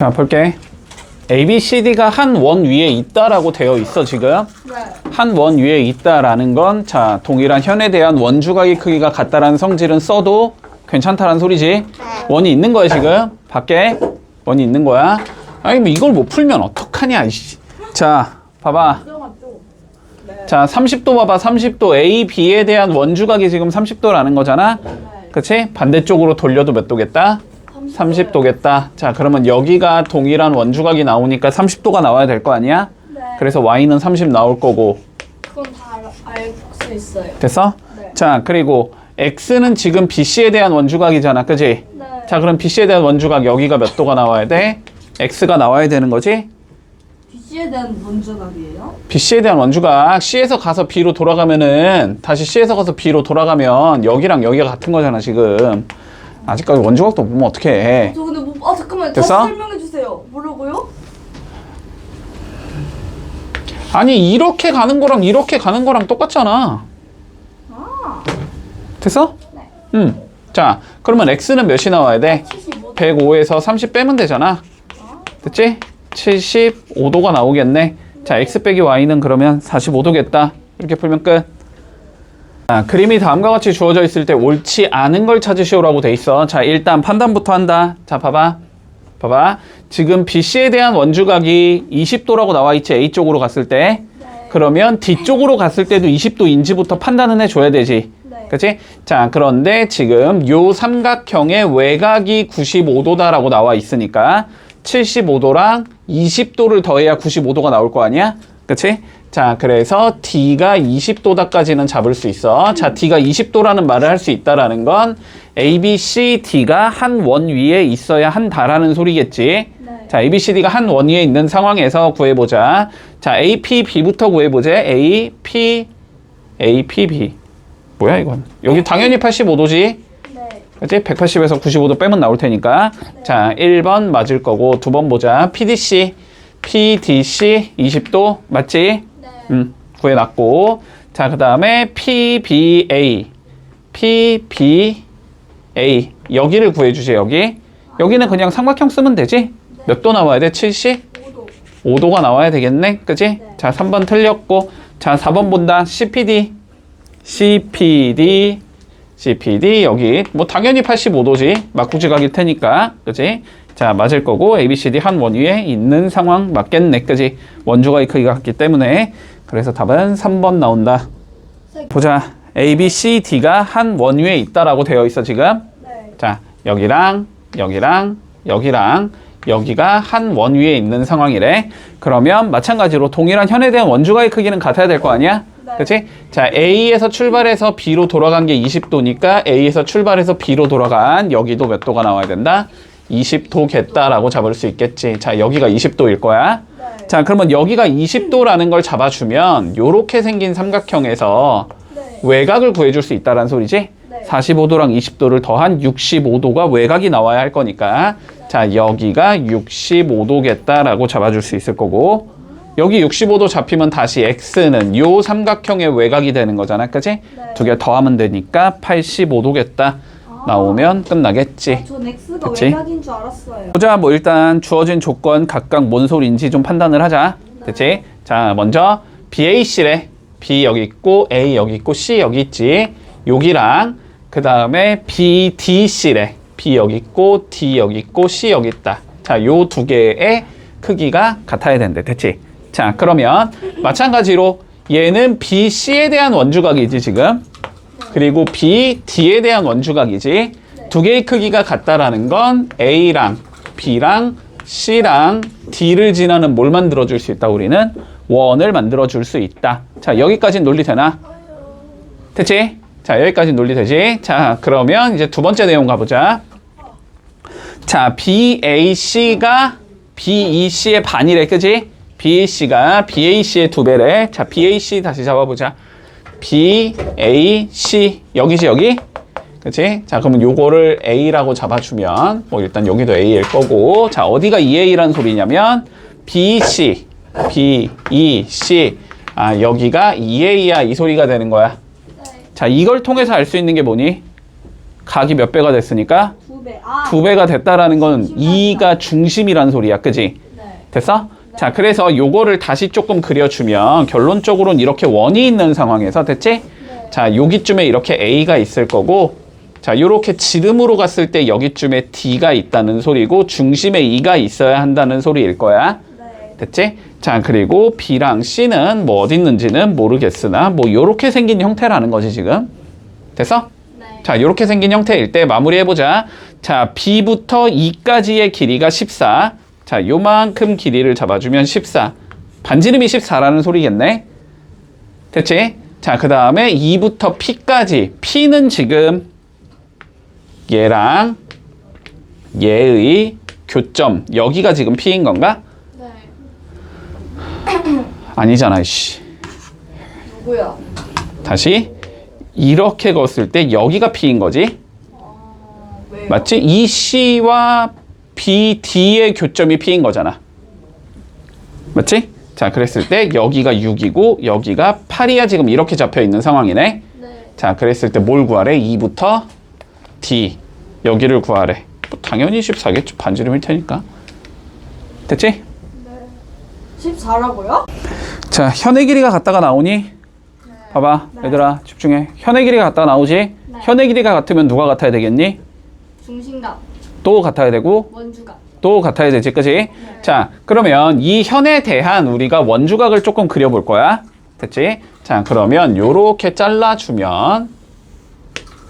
자, 볼게. ABCD가 한 원 위에 있다라고 되어 있어, 지금. 네. 한 원 위에 있다라는 건, 자, 동일한 현에 대한 원 주각의 크기가 같다라는 성질은 써도 괜찮다라는 소리지. 원이 있는 거야, 지금. 밖에. 원이 있는 거야. 아니, 뭐 이걸 못 풀면 어떡하냐, 이씨. 자, 봐봐. 자, 30도 봐봐. 30도. A, B에 대한 원 주각이 지금 30도라는 거잖아. 그치? 반대쪽으로 돌려도 몇 도겠다? 30도겠다. 자, 그러면 여기가 동일한 원주각이 나오니까 30도가 나와야 될 거 아니야? 네. 그래서 y는 30 나올 거고. 그건 다 알 수 있어요. 됐어? 네. 자, 그리고 x는 지금 BC에 대한 원주각이잖아. 그지? 네. 자, 그럼 BC에 대한 원주각 여기가 몇 도가 나와야 돼? x가 나와야 되는 거지? BC에 대한 원주각이에요? BC에 대한 원주각 C에서 가서 B로 돌아가면은 다시 C에서 가서 B로 돌아가면 여기랑 여기가 같은 거잖아, 지금. 아직까지 원주각도 보면 어떡해. 저 근데 뭐, 잠깐만. 됐어? 다시 설명해 주세요. 뭐라고요? 아니, 이렇게 가는 거랑 이렇게 가는 거랑 똑같잖아. 아. 됐어? 네. 자, 그러면 x는 몇이 나와야 돼? 75. 105에서 30 빼면 되잖아. 됐지? 75도가 나오겠네. 자, x 빼기 y는 그러면 45도겠다. 이렇게 풀면 끝. 자, 그림이 다음과 같이 주어져 있을 때 옳지 않은 걸 찾으시오라고 돼 있어. 자, 일단 판단부터 한다. 자, 봐봐. 봐봐. 지금 BC에 대한 원주각이 20도라고 나와 있지, A 쪽으로 갔을 때. 그러면 D쪽으로 갔을 때도 20도인지부터 판단은 해줘야 되지. 네. 그치? 자, 그런데 지금 요 삼각형의 외곽이 95도다라고 나와 있으니까 75도랑 20도를 더해야 95도가 나올 거 아니야? 그치? 자, 그래서 D가 20도다까지는 잡을 수 있어. 자, D가 20도라는 말을 할 수 있다라는 건 A, B, C, D가 한 원 위에 있어야 한다라는 소리겠지. 네. 자, A, B, C, D가 한 원 위에 있는 상황에서 구해보자. 자, A, P, B부터 구해보자. A, P, B. 뭐야, 이건? 여기 당연히 85도지? 네. 그치? 180에서 95도 빼면 나올 테니까. 자, 1번 맞을 거고, 2번 보자. PDC, 20도, 맞지? 네. 구해놨고. 자, 그 다음에 PBA, 여기를 구해주세요, 여기. 여기는 그냥 삼각형 쓰면 되지? 몇 도 나와야 돼? 70? 5도. 5도가 나와야 되겠네? 그치? 자, 3번 틀렸고. 자, 4번 본다. CPD, 여기. 뭐, 당연히 85도지. 막구지각일 테니까. 그치? 자, 맞을 거고, ABCD 한 원 위에 있는 상황 맞겠네. 그치? 원주각의 크기가 같기 때문에. 그래서 답은 3번 나온다. 보자. ABCD가 한 원 위에 있다라고 되어 있어, 지금. 네. 자, 여기랑 여기가 한 원 위에 있는 상황이래. 그러면 마찬가지로 동일한 현에 대한 원주각의 크기는 같아야 될 거 아니야? 네. 그치? 자, A에서 출발해서 B로 돌아간 게 20도니까 A에서 출발해서 B로 돌아간 여기도 몇 도가 나와야 된다? 20도겠다라고 잡을 수 있겠지. 자, 여기가 20도일 거야. 네. 자, 그러면 여기가 20도라는 걸 잡아주면 요렇게 생긴 삼각형에서 네. 외곽을 구해줄 수 있다는 소리지? 네. 45도랑 20도를 더한 65도가 외곽이 나와야 할 거니까. 자, 여기가 65도겠다라고 잡아줄 수 있을 거고. 여기 65도 잡히면 다시 x는 요 삼각형의 외곽이 되는 거잖아. 그치? 네. 두 개 더하면 되니까 85도겠다. 나오면 끝나겠지. 전 X가 그치? 외곽인 줄 알았어요. 보자, 뭐 일단 주어진 조건 각각 뭔 소리인지 좀 판단을 하자. 됐지? 자, 먼저 BAC래. B 여기 있고 A 여기 있고 C 여기 있지. 여기랑 그 다음에 BDC래. B 여기 있고 D 여기 있고 C 여기 있다. 자, 요 두 개의 크기가 같아야 된대. 됐지? 자, 그러면 마찬가지로 얘는 BC에 대한 원주각이지, 지금. 그리고 BD에 대한 원주각이지. 두 개의 크기가 같다라는 건 A랑 B랑 C랑 D를 지나는 뭘 만들어줄 수 있다, 우리는? 원을 만들어줄 수 있다. 자, 여기까지는 논리 되나? 됐지? 자, 여기까지는 논리 되지? 자, 그러면 이제 두 번째 내용 가보자. 자, BAC가 BEC의 반이래, 그지? BAC가 BAC의 2배래. 자, BAC 다시 잡아보자. BAC 여기지, 여기? 그치? 자, 그러면 요거를 A라고 잡아주면 뭐 일단 여기도 A일 거고. 자, 어디가 2A라는 소리냐면 BC, 아, 여기가 2A야 이 소리가 되는 거야. 자, 이걸 통해서 알 수 있는 게 뭐니? 각이 몇 배가 됐으니까? 9 2배. 아. 2배가 됐다라는 건 2가 중심이란 소리야. 그지? 네. 됐어? 자, 그래서 요거를 다시 조금 그려주면 결론적으로는 이렇게 원이 있는 상황에서 됐지? 네. 자, 여기쯤에 이렇게 A가 있을 거고 자, 요렇게 지름으로 갔을 때 여기쯤에 D가 있다는 소리고 중심에 E가 있어야 한다는 소리일 거야. 네. 됐지? 자, 그리고 B랑 C는 뭐 어디 있는지는 모르겠으나 뭐 요렇게 생긴 형태라는 거지 지금. 됐어? 네. 자, 요렇게 생긴 형태일 때 마무리해보자. 자, B부터 E까지의 길이가 14. 자, 요만큼 길이를 잡아주면 14. 반지름이 14라는 소리겠네. 됐지? 자, 그 다음에 E부터 P까지. P는 지금 얘랑 얘의 교점. 여기가 지금 P인 건가? 네. 아니잖아, 씨. 누구야? 다시. 이렇게 걷을 때 여기가 P인 거지? 왜요? 맞지? 이 C와 BD의 교점이 P인 거잖아. 맞지? 자, 그랬을 때 여기가 6이고 여기가 8이야. 지금 이렇게 잡혀 있는 상황이네. 네. 자, 그랬을 때 뭘 구하래? 2부터 D. 여기를 구하래. 뭐 당연히 14겠죠. 반지름일 테니까. 됐지? 네. 14라고요? 자, 현의 길이가 같다가 나오니? 네. 봐봐. 네. 얘들아, 집중해. 현의 길이가 같다가 나오지? 네. 현의 길이가 같으면 누가 같아야 되겠니? 중심감. 또 같아야 되고 원주감. 또 같아야 되지, 그지? 자, 그러면 이 현에 대한 우리가 원주각을 조금 그려볼 거야. 됐지? 자, 그러면 요렇게 잘라주면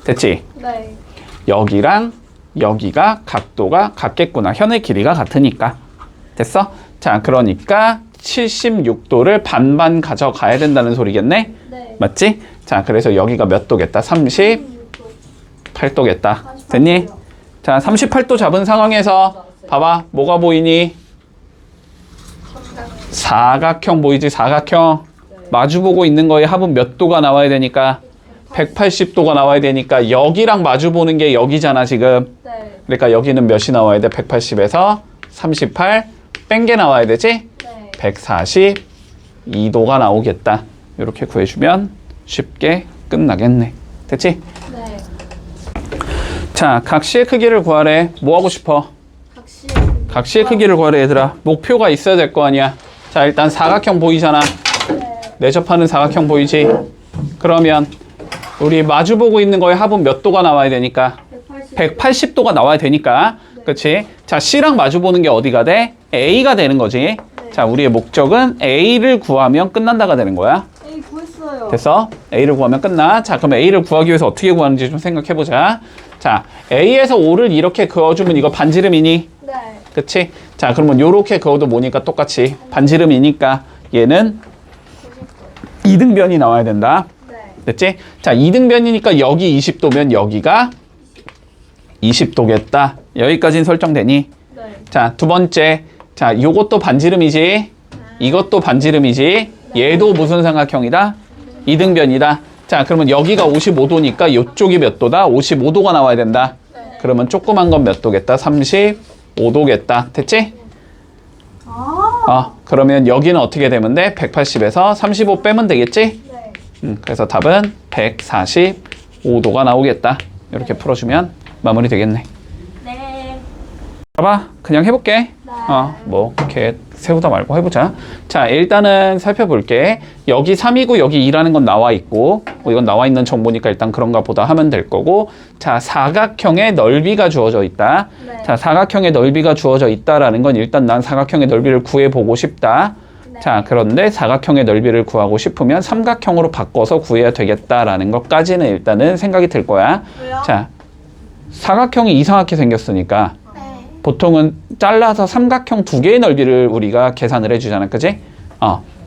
됐지? 네. 여기랑 여기가 각도가 같겠구나. 현의 길이가 같으니까. 됐어? 자, 그러니까 76도를 반반 가져가야 된다는 소리겠네? 네. 맞지? 자, 그래서 여기가 몇 도겠다? 38도겠다. 됐니? 자, 38도 잡은 상황에서 봐봐. 뭐가 보이니? 사각형 보이지? 사각형. 마주보고 있는 거에 합은 몇 도가 나와야 되니까? 180도가 나와야 되니까 여기랑 마주보는 게 여기잖아, 지금. 네. 그러니까 여기는 몇이 나와야 돼? 180에서 38 뺀 게 나와야 되지? 네. 142도가 나오겠다. 이렇게 구해주면 쉽게 끝나겠네. 됐지? 네. 자, 각시의 크기를 구하래. 뭐 하고 싶어? 각시. 각시의 크기를 구하래, 얘들아. 목표가 있어야 될 거 아니야. 자, 일단 사각형 보이잖아. 네. 내접하는 사각형 보이지? 그러면 우리 마주보고 있는 거에 합은 몇 도가 나와야 되니까? 180. 180도가 나와야 되니까. 그치? 자, C랑 마주보는 게 어디가 돼? A가 되는 거지. 자, 우리의 목적은 A를 구하면 끝난다가 되는 거야. A 구했어요. 됐어? A를 구하면 끝나. 자, 그럼 A를 구하기 위해서 어떻게 구하는지 좀 생각해보자. 자, A에서 O를 이렇게 그어주면 이거 반지름이니? 네. 그치? 자, 그러면 요렇게 그어도 뭐니까 똑같이 반지름이니까 얘는 이등변이 나와야 된다. 네. 됐지? 자, 이등변이니까 여기 20도면 여기가 20도겠다. 여기까지는 설정되니? 네. 자, 두 번째. 자, 요것도 반지름이지? 이것도 반지름이지? 얘도 무슨 삼각형이다? 이등변이다. 자, 그러면 여기가 55도니까 요쪽이 몇 도다? 55도가 나와야 된다. 네. 그러면 조그만 건 몇 도겠다? 35도겠다. 됐지? 아. 그러면 여기는 어떻게 되면 돼? 180에서 35 빼면 되겠지? 네. 그래서 답은 145도가 나오겠다. 이렇게 풀어주면 마무리 되겠네. 네. 봐봐. 그냥 해볼게. 뭐 이렇게 세우다 말고 해보자. 자, 일단은 살펴볼게. 여기 3이고 여기 2라는 건 나와 있고 뭐 이건 나와 있는 정보니까 일단 그런가 보다 하면 될 거고. 자, 사각형의 넓이가 주어져 있다. 네. 자, 사각형의 넓이가 주어져 있다라는 건 일단 난 사각형의 넓이를 구해보고 싶다. 네. 자, 그런데 사각형의 넓이를 구하고 싶으면 삼각형으로 바꿔서 구해야 되겠다라는 것까지는 일단은 생각이 들 거야. 왜요? 자, 사각형이 이상하게 생겼으니까 네. 보통은 잘라서 삼각형 두 개의 넓이를 우리가 계산을 해주잖아. 그지?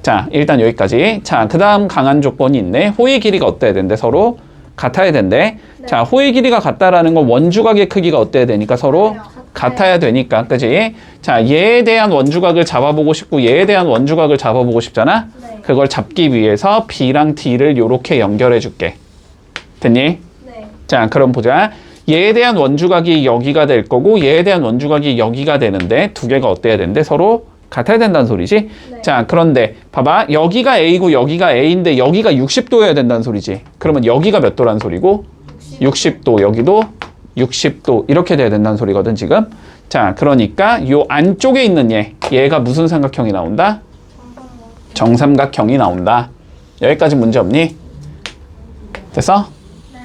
자, 일단 여기까지. 자, 그 다음 강한 조건이 있네. 호의 길이가 어때야 된대? 서로 같아야 된대. 네. 자, 호의 길이가 같다라는 건 원주각의 크기가 어때야 되니까? 서로 같아야 되니까. 그지? 자, 얘에 대한 원주각을 잡아보고 싶고 얘에 대한 원주각을 잡아보고 싶잖아. 네. 그걸 잡기 위해서 B랑 D를 이렇게 연결해 줄게. 됐니? 네. 자, 그럼 보자. 얘에 대한 원주각이 여기가 될 거고 얘에 대한 원주각이 여기가 되는데 두 개가 어때야 되는데? 서로 같아야 된다는 소리지? 네. 자, 그런데 봐봐. 여기가 A고 여기가 A인데 여기가 60도여야 된다는 소리지. 그러면 여기가 몇 도라는 소리고? 60도. 여기도 60도 이렇게 돼야 된다는 소리거든 지금. 자, 그러니까 요 안쪽에 있는 얘가 무슨 삼각형이 나온다? 정삼각형이 나온다. 여기까지 문제 없니? 됐어? 네.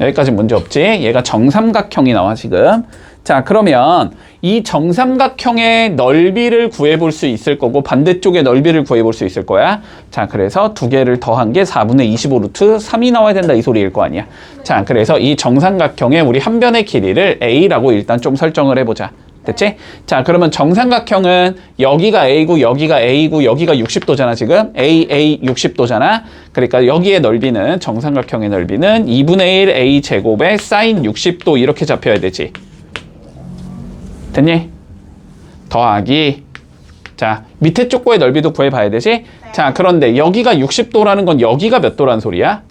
여기까지 문제 없지? 얘가 정삼각형이 나와 지금. 자, 그러면 이 정삼각형의 넓이를 구해볼 수 있을 거고 반대쪽의 넓이를 구해볼 수 있을 거야. 자, 그래서 두 개를 더한 게 4분의 25 루트 3이 나와야 된다 이 소리일 거 아니야. 자, 그래서 이 정삼각형의 우리 한 변의 길이를 A라고 일단 좀 설정을 해보자. 됐지? 자, 그러면 정삼각형은 여기가 A고 여기가 A고 여기가 60도잖아 지금. A 60도잖아. 그러니까 여기의 넓이는 정삼각형의 넓이는 2분의 1 A 제곱에 사인 60도 이렇게 잡혀야 되지. 됐니? 더하기. 자, 밑에 쪽 거의 넓이도 구해봐야 되지? 네. 자, 그런데 여기가 60도라는 건 여기가 몇 도라는 소리야?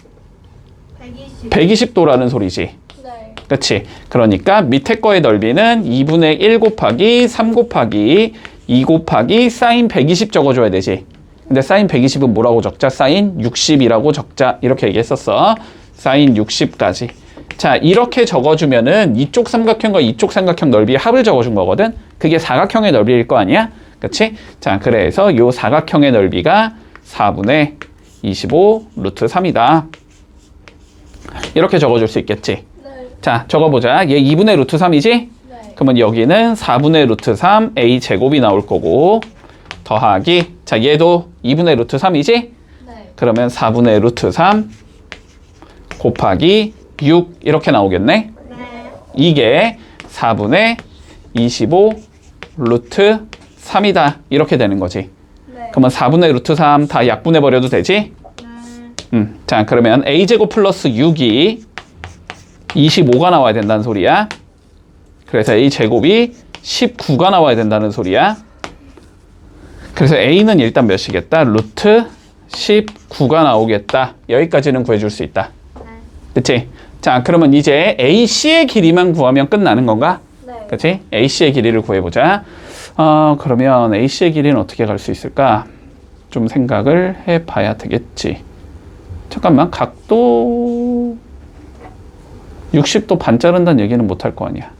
120. 120도라는 소리지. 네. 그치? 그러니까 밑에 거의 넓이는 2분의 1 곱하기 3 곱하기 2 곱하기 사인 120 적어줘야 되지. 근데 사인 120은 뭐라고 적자? 사인 60이라고 적자. 이렇게 얘기했었어. 사인 60까지. 자, 이렇게 적어주면은 이쪽 삼각형과 이쪽 삼각형 넓이의 합을 적어준 거거든? 그게 사각형의 넓이일 거 아니야? 그치? 자, 그래서 요 사각형의 넓이가 4분의 25 루트 3이다. 이렇게 적어줄 수 있겠지? 네. 자, 적어보자. 얘 2분의 루트 3이지? 네. 그러면 여기는 4분의 루트 3 A 제곱이 나올 거고 더하기. 자, 얘도 2분의 루트 3이지? 네. 그러면 4분의 루트 3 곱하기 6 이렇게 나오겠네. 네. 이게 4분의 25 루트 3이다. 이렇게 되는 거지. 네. 그러면 4분의 루트 3 다 약분해 버려도 되지? 네. 자, 그러면 A제곱 플러스 6이 25가 나와야 된다는 소리야. 그래서 A제곱이 19가 나와야 된다는 소리야. 그래서 A는 일단 몇이겠다? 루트 19가 나오겠다. 여기까지는 구해줄 수 있다. 네. 그치? 자, 그러면 이제 AC의 길이만 구하면 끝나는 건가? 네. 그치? AC의 길이를 구해보자. 그러면 AC의 길이는 어떻게 갈 수 있을까? 좀 생각을 해봐야 되겠지. 잠깐만, 각도 60도 반 자른다는 얘기는 못할 거 아니야.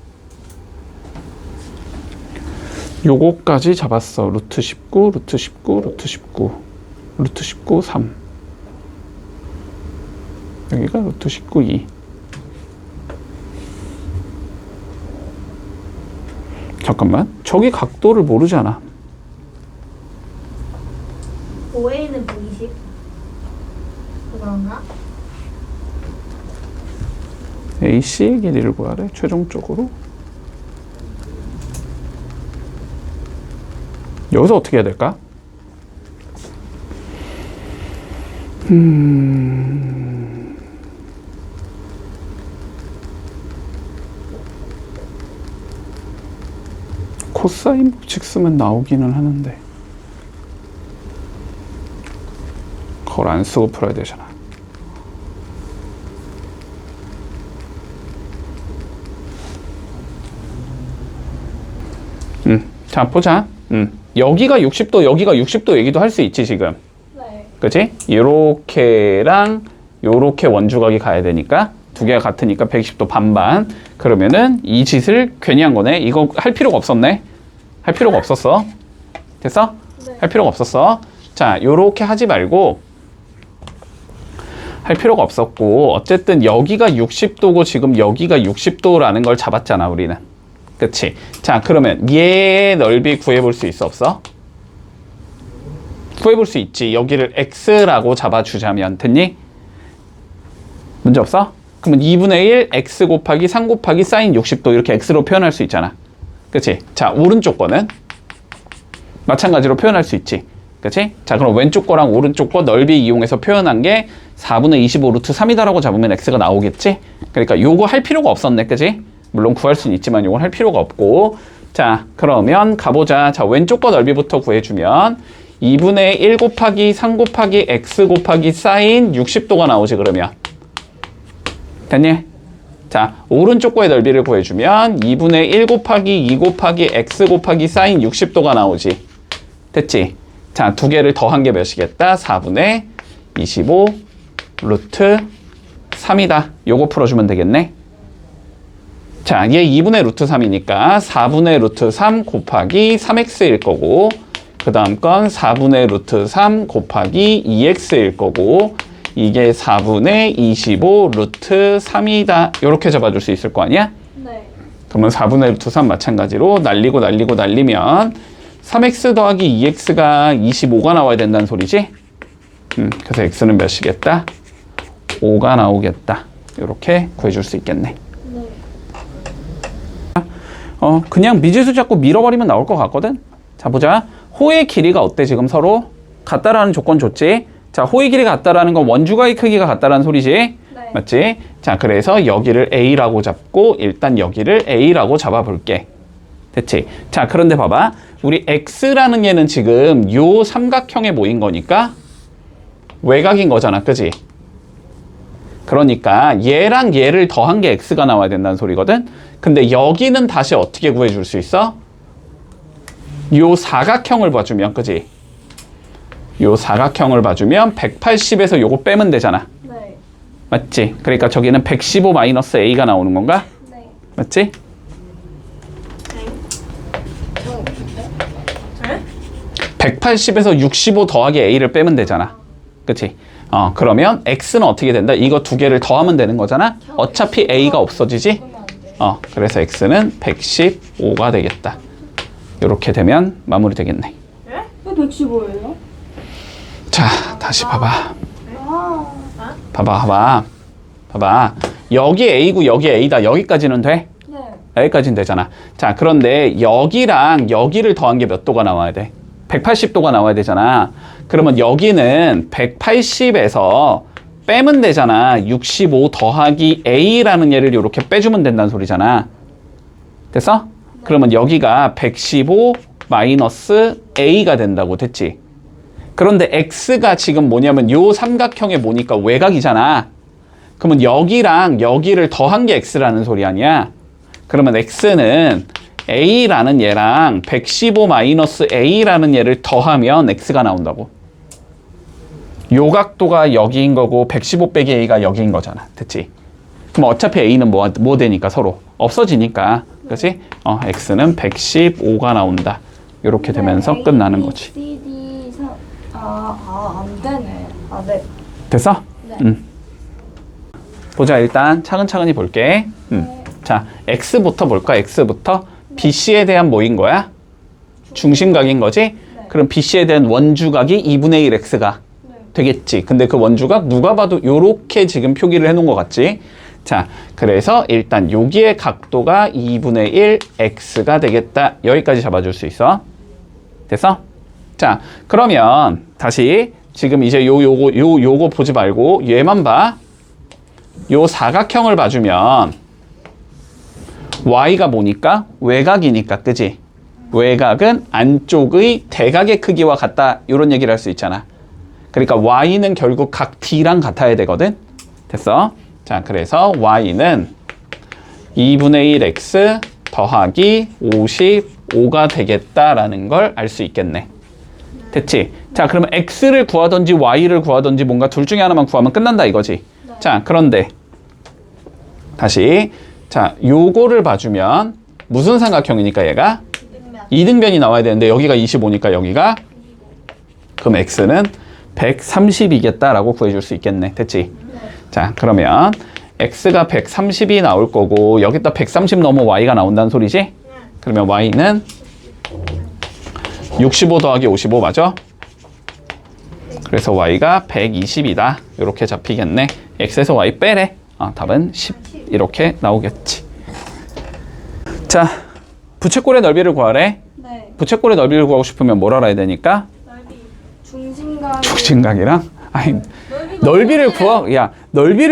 요거까지 잡았어. 루트 19, 루트 19, 루트 19, 루트 19, 3. 여기가 루트 19, 2. 잠깐만, 저기 각도를 모르잖아. 5A는 120? 그런가? AC의 길이를 구하래, 최종적으로. 여기서 어떻게 해야 될까? 코사인 법칙 쓰면 나오기는 하는데 그걸 안 쓰고 풀어야 되잖아. 자, 보자. 여기가 60도, 여기가 60도 얘기도 할 수 있지, 지금. 네. 그치? 요렇게랑 요렇게 원주각이 가야 되니까 두 개가 같으니까 120도 반반. 그러면은 이 짓을 괜히 한 거네. 이거 할 필요가 없었네. 할 필요가 없었어. 됐어? 네. 할 필요가 없었어. 자, 요렇게 하지 말고 할 필요가 없었고 어쨌든 여기가 60도고 지금 여기가 60도라는 걸 잡았잖아, 우리는. 그치? 자, 그러면 얘의 넓이 구해볼 수 있어, 없어? 구해볼 수 있지. 여기를 x라고 잡아주자면 됐니? 문제 없어? 그러면 2분의 1 x 곱하기 3 곱하기 사인 60도 이렇게 x로 표현할 수 있잖아. 그치? 자, 오른쪽 거는 마찬가지로 표현할 수 있지. 그치? 자, 그럼 왼쪽 거랑 오른쪽 거 넓이 이용해서 표현한 게 4분의 25 루트 3이다라고 잡으면 x가 나오겠지? 그러니까 요거 할 필요가 없었네. 그치? 물론 구할 수는 있지만 요건 할 필요가 없고. 자, 그러면 가보자. 자, 왼쪽 거 넓이부터 구해주면 2분의 1 곱하기 3 곱하기 x 곱하기 사인 60도가 나오지, 그러면. 됐니? 자, 오른쪽 거의 넓이를 구해주면 2분의 1 곱하기 2 곱하기 x 곱하기 사인 60도가 나오지. 됐지? 자, 두 개를 더한 게 몇이겠다? 4분의 25 루트 3이다. 요거 풀어주면 되겠네. 자, 얘 2분의 루트 3이니까 4분의 루트 3 곱하기 3x일 거고, 그 다음 건 4분의 루트 3 곱하기 2x일 거고, 이게 4분의 25 루트 3이다. 이렇게 잡아줄 수 있을 거 아니야? 네. 그러면 4분의 루트 3 마찬가지로 날리면 3x 더하기 2x가 25가 나와야 된다는 소리지? 그래서 x는 몇이겠다? 5가 나오겠다. 이렇게 구해줄 수 있겠네. 네. 그냥 미지수 잡고 밀어버리면 나올 것 같거든? 자, 보자. 호의 길이가 어때, 지금 서로? 같다라는 조건 좋지? 자, 호의 길이가 같다라는 건 원주각의 크기가 같다라는 소리지? 네. 맞지? 자, 그래서 여기를 A라고 잡고, 일단 여기를 A라고 잡아볼게. 됐지? 자, 그런데 봐봐. 우리 X라는 얘는 지금 요 삼각형에 모인 거니까 외곽인 거잖아, 그지? 그러니까 얘랑 얘를 더한 게 X가 나와야 된다는 소리거든? 근데 여기는 다시 어떻게 구해줄 수 있어? 요 사각형을 봐주면, 그지? 요 사각형을 봐주면 180에서 요거 빼면 되잖아. 네. 맞지? 그러니까 저기는 115 마이너스 A가 나오는 건가? 네. 맞지? 네? 180에서 65 더하기 A를 빼면 되잖아. 그치? 그러면 X는 어떻게 된다? 이거 두 개를 더하면 되는 거잖아? 어차피 A가 없어지지? 그래서 X는 115가 되겠다. 이렇게 되면 마무리 되겠네. 왜 115예요? 자, 다시 봐봐. 아. 봐봐. 여기 A고 여기 A다. 여기까지는 돼? 네. 여기까지는 되잖아. 자, 그런데 여기랑 여기를 더한 게 몇 도가 나와야 돼? 180도가 나와야 되잖아. 그러면 여기는 180에서 빼면 되잖아. 65 더하기 A라는 얘를 이렇게 빼주면 된다는 소리잖아. 됐어? 그러면 여기가 115 마이너스 A가 된다고. 됐지? 그런데 X가 지금 뭐냐면 요 삼각형에 뭐니까 외곽이잖아. 그러면 여기랑 여기를 더한 게 X라는 소리 아니야? 그러면 X는 A라는 얘랑 115 마이너스 A라는 얘를 더하면 X가 나온다고. 요 각도가 여기인 거고 115 빼기 A가 여기인 거잖아. 됐지? 그럼 어차피 A는 뭐 되니까 서로 없어지니까. 그치? X는 115가 나온다. 이렇게 되면서 끝나는 거지. 안 되네. 네. 됐어? 네. 보자. 일단 차근차근히 볼게. 자, X부터 볼까? X부터. BC에 대한 뭐인 거야? 중심각인 거지? 네. 그럼 BC에 대한 원주각이 2분의 1 X가 네. 되겠지. 근데 그 원주각 누가 봐도 요렇게 지금 표기를 해놓은 것 같지? 자, 그래서 일단 여기의 각도가 2분의 1 X가 되겠다. 여기까지 잡아줄 수 있어. 됐어? 자, 그러면 다시 지금 이제 요거 보지 말고 얘만 봐. 요 사각형을 봐주면 Y가 뭐니까? 외곽이니까, 그지? 외곽은 안쪽의 대각의 크기와 같다. 이런 얘기를 할 수 있잖아. 그러니까 Y는 결국 각 D랑 같아야 되거든? 됐어? 자, 그래서 Y는 2분의 1 X 더하기 55가 되겠다라는 걸 알 수 있겠네. 됐지? 자, 그러면 X를 구하든지 Y를 구하든지 뭔가 둘 중에 하나만 구하면 끝난다 이거지? 네. 자, 그런데 다시 자, 요거를 봐주면 무슨 삼각형이니까 얘가? 이등변이 나와야 되는데 여기가 25니까 여기가? 그럼 X는 130이겠다라고 구해줄 수 있겠네. 됐지? 네. 자, 그러면 X가 130이 나올 거고 여기다 130 넘어 Y가 나온다는 소리지? 그러면 Y는 65 더하기 55 맞아? 그래서 Y가 120이다. 이렇게 잡히겠네. X에서 Y 빼래. 답은 10 이렇게 나오겠지. 자, 부채꼴의 넓이를 구하래. 네. 부채꼴의 넓이를 구하고 싶으면 뭘 알아야 되니까? 넓이. 중심각. 중심각이랑? 아니, 넓이를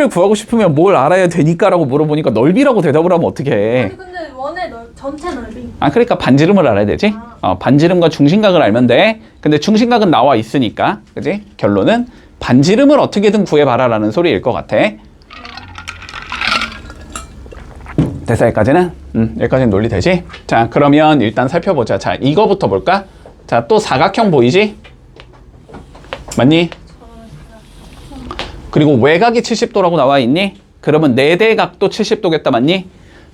구하고 싶으면 뭘 알아야 되니까라고 물어보니까 넓이라고 대답을 하면 어떻게 해? 아니 근데 원의 전체 넓이. 그러니까 반지름을 알아야 되지? 반지름과 중심각을 알면 돼. 근데 중심각은 나와 있으니까, 그지? 결론은 반지름을 어떻게든 구해봐라라는 소리일 것 같아. 됐어, 여기까지는? 여기까지는 논리 되지? 자, 그러면 일단 살펴보자. 자, 이거부터 볼까? 자, 또 사각형 보이지? 맞니? 그리고 외곽이 70도라고 나와 있니? 그러면 4대 각도 70도겠다, 맞니?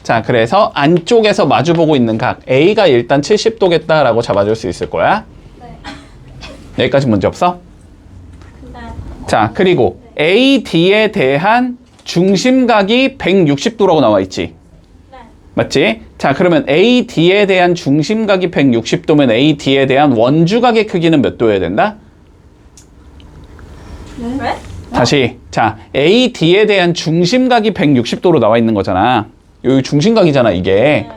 자, 그래서 안쪽에서 마주보고 있는 각 A가 일단 70도겠다라고 잡아줄 수 있을 거야. 네. 여기까지 문제 없어? 네. 자, 그리고 AD에 대한 중심각이 160도라고 나와 있지. 네. 맞지? 자, 그러면 AD에 대한 중심각이 160도면 AD에 대한 원주각의 크기는 몇 도여야 된다? 네? 왜? 다시. 자, AD에 대한 중심각이 160도로 나와 있는 거잖아. 여기 중심각이잖아, 이게. 네.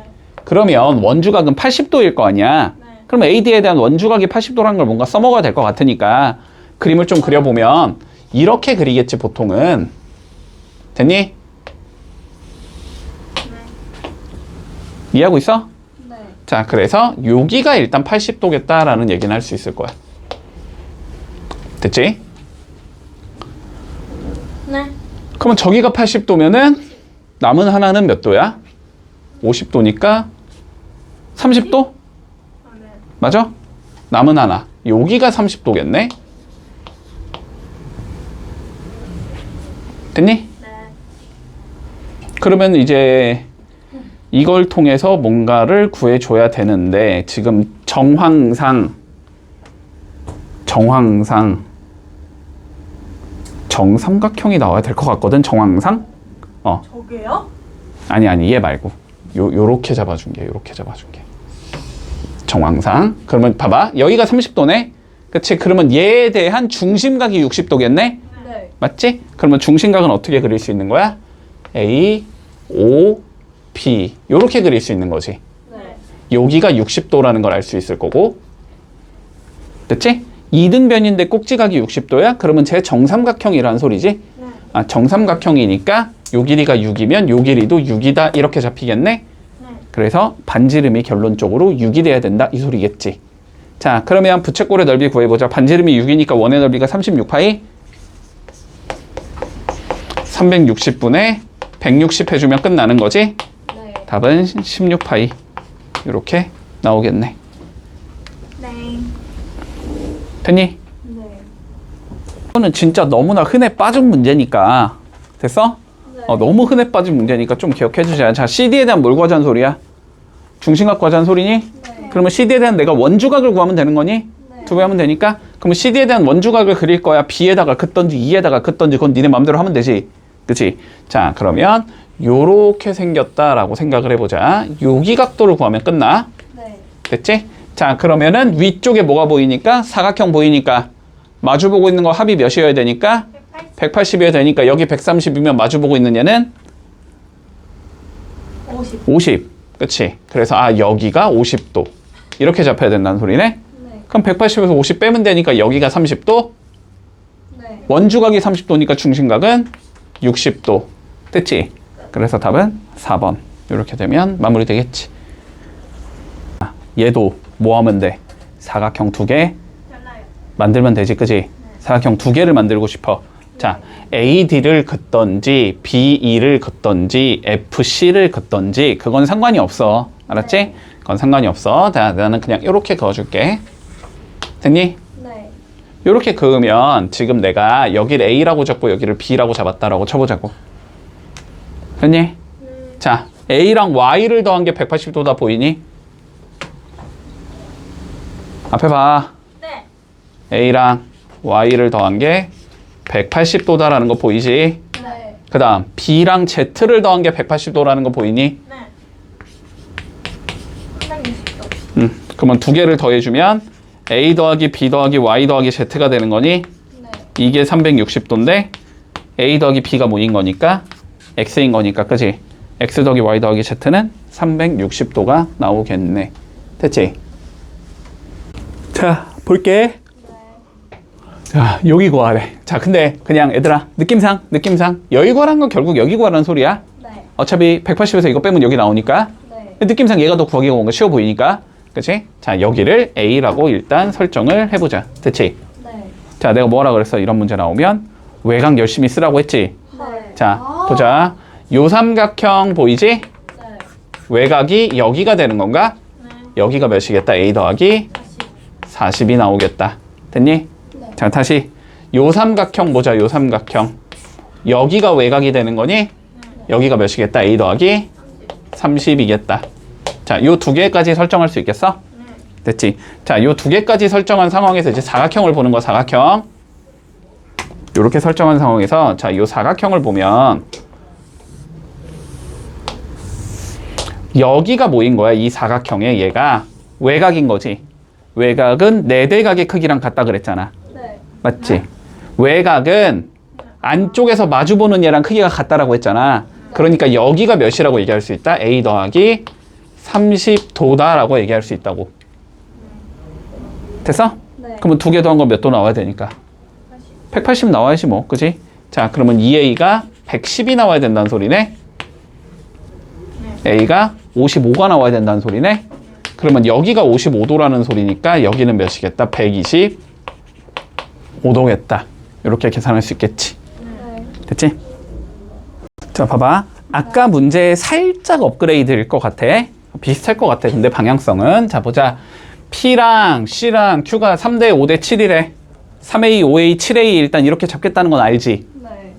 그러면 원주각은 80도일 거 아니야. 네. 그럼 AD에 대한 원주각이 80도라는 걸 뭔가 써먹어야 될 것 같으니까 그림을 좀 그려보면 이렇게 그리겠지, 보통은. 됐니? 네. 이해하고 있어? 네. 자, 그래서 여기가 일단 80도겠다라는 얘기는 할 수 있을 거야. 됐지? 네. 그러면 저기가 80도면은 남은 하나는 몇 도야? 50도니까 30도? 아, 네. 맞아? 남은 하나. 여기가 30도겠네? 됐니? 네. 그러면 이제 이걸 통해서 뭔가를 구해줘야 되는데 지금 정황상 정삼각형이 나와야 될 것 같거든, 정황상? 저게요? 아니, 얘 말고. 요렇게 잡아준 게. 정황상. 그러면 봐봐. 여기가 30도네? 그치? 그러면 얘에 대한 중심각이 60도겠네? 네. 맞지? 그러면 중심각은 어떻게 그릴 수 있는 거야? A, O, P. 요렇게 그릴 수 있는 거지. 네. 여기가 60도라는 걸 알 수 있을 거고. 됐지? 이등변인데 꼭지각이 60도야? 그러면 제 정삼각형이라는 소리지? 네. 아, 정삼각형이니까 요 길이가 6이면 요 길이도 6이다 이렇게 잡히겠네? 네. 그래서 반지름이 결론적으로 6이 돼야 된다 이 소리겠지. 자, 그러면 부채꼴의 넓이 구해보자. 반지름이 6이니까 원의 넓이가 36파이 360분의 160 해주면 끝나는 거지? 네. 답은 16파이 이렇게 나오겠네. 네. 됐니? 네. 이거는 진짜 너무나 흔해 빠진 문제니까 됐어? 네. 너무 흔해 빠진 문제니까 좀 기억해 주자. 자, CD에 대한 뭘 구하자는 소리야? 중심각 구하자는 소리니? 네. 그러면 CD에 대한 내가 원주각을 구하면 되는 거니? 네. 두 배 하면 되니까? 그러면 CD에 대한 원주각을 그릴 거야. B에다가 긋던지 E에다가 긋던지 그건 니네 맘대로 하면 되지. 그치? 자, 그러면 요렇게 생겼다라고 생각을 해보자. 여기 각도를 구하면 끝나. 네. 됐지? 자, 그러면은 위쪽에 뭐가 보이니까? 사각형 보이니까 마주보고 있는 거 합이 몇이어야 되니까? 180이어야 되니까 여기 130이면 마주보고 있는 얘는 50. 50. 그치? 그래서 여기가 50도. 이렇게 잡혀야 된다는 소리네? 네. 그럼 180에서 50 빼면 되니까 여기가 30도? 네. 원주각이 30도니까 중심각은 60도. 됐지? 그래서 답은 4번. 이렇게 되면 마무리 되겠지. 얘도 뭐 하면 돼? 사각형 2개 달라요. 만들면 되지, 그지? 사각형 2개를 만들고 싶어. 자, AD를 긋던지, BE를 긋던지, FC를 긋던지, 그건 상관이 없어. 알았지? 그건 상관이 없어. 자, 나는 그냥 이렇게 그어줄게. 됐니? 네. 이렇게 그으면 지금 내가 여기를 A라고 잡고 여기를 B라고 잡았다라고 쳐보자고. 됐니? 자, A랑 Y를 더한 게 180도다 보이니? 앞에 봐. 네. A랑 Y를 더한 게 180도다라는 거 보이지? 네. 그 다음 B랑 Z를 더한 게 180도라는 거 보이니? 네. 360도. 그러면 두 개를 더해주면 A 더하기 B 더하기 Y 더하기 Z가 되는 거니? 네. 이게 360도인데 A 더하기 B가 뭐인 거니까? X인 거니까, 그지? X 더하기 Y 더하기 Z는 360도가 나오겠네. 됐지? 자, 볼게. 자, 여기 구하래. 자, 근데 그냥 얘들아, 느낌상 여기 구하라는 건 결국 여기 구하라는 소리야. 네. 어차피 180에서 이거 빼면 여기 나오니까. 네. 느낌상 얘가 더 구하기가 뭔가 쉬워 보이니까. 그치? 자, 여기를 A라고 일단 설정을 해보자. 됐지? 네. 자, 내가 뭐라 그랬어? 이런 문제 나오면 외곽 열심히 쓰라고 했지? 네. 자, 보자. 요 삼각형 보이지? 네. 외곽이 여기가 되는 건가? 네. 여기가 몇이겠다? A 더하기 40이 나오겠다. 됐니? 네. 자, 다시 요 삼각형 보자. 요 삼각형. 여기가 외곽이 되는 거니? 여기가 몇이겠다? A 더하기 30이겠다. 자, 요 두 개까지 설정할 수 있겠어? 됐지? 자, 요 두 개까지 설정한 상황에서 이제 사각형을 보는 거, 사각형. 요렇게 설정한 상황에서, 자, 요 사각형을 보면, 여기가 뭐인 거야? 이 사각형에 얘가 외곽인 거지. 외곽은 네대각의 크기랑 같다 그랬잖아. 네. 맞지? 외곽은 안쪽에서 마주보는 얘랑 크기가 같다라고 했잖아. 그러니까 여기가 몇이라고 얘기할 수 있다? A 더하기 30도다라고 얘기할 수 있다고. 됐어? 네. 그러면 두 개 더한 건 몇 도 나와야 되니까? 180 나와야지 뭐, 그지? 자, 그러면 2A가 110이 나와야 된다는 소리네? A가 55가 나와야 된다는 소리네? 그러면 여기가 55도라는 소리니까 여기는 몇이겠다? 125도겠다. 이렇게 계산할 수 있겠지. 네. 됐지? 자, 봐봐. 아까 문제 살짝 업그레이드일 것 같아. 비슷할 것 같아. 근데 방향성은. 자, 보자. P랑 C랑 Q가 3대 5대 7이래. 3A, 5A, 7A 일단 이렇게 잡겠다는 건 알지? 네.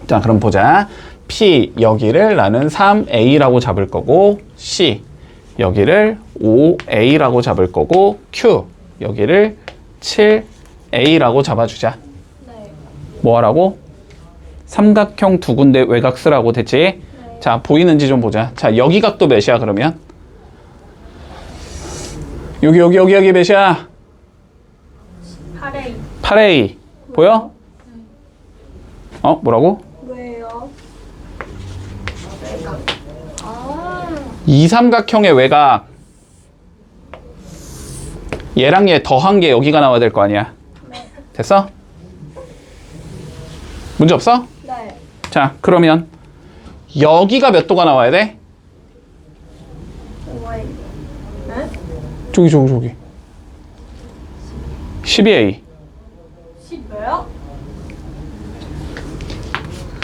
자, 그럼 보자. P 여기를 나는 3A라고 잡을 거고, C 여기를 5A라고 잡을 거고, Q 여기를 7A라고 잡아주자. 네. 뭐 하라고? 삼각형 두 군데 외곽 쓰라고. 됐지? 네. 자, 보이는지 좀 보자. 자, 여기 각도 몇이야 그러면? 여기 몇이야? 8A. 8A 보여? 어? 뭐라고? 왜요? 외곽. 아. 이 삼각형의 외곽, 얘랑 얘 더한 게 여기가 나와야 될 거 아니야. 네. 됐어? 문제 없어? 네. 자, 그러면 여기가 몇 도가 나와야 돼? 5A. 네? 저기 12A. 10왜요?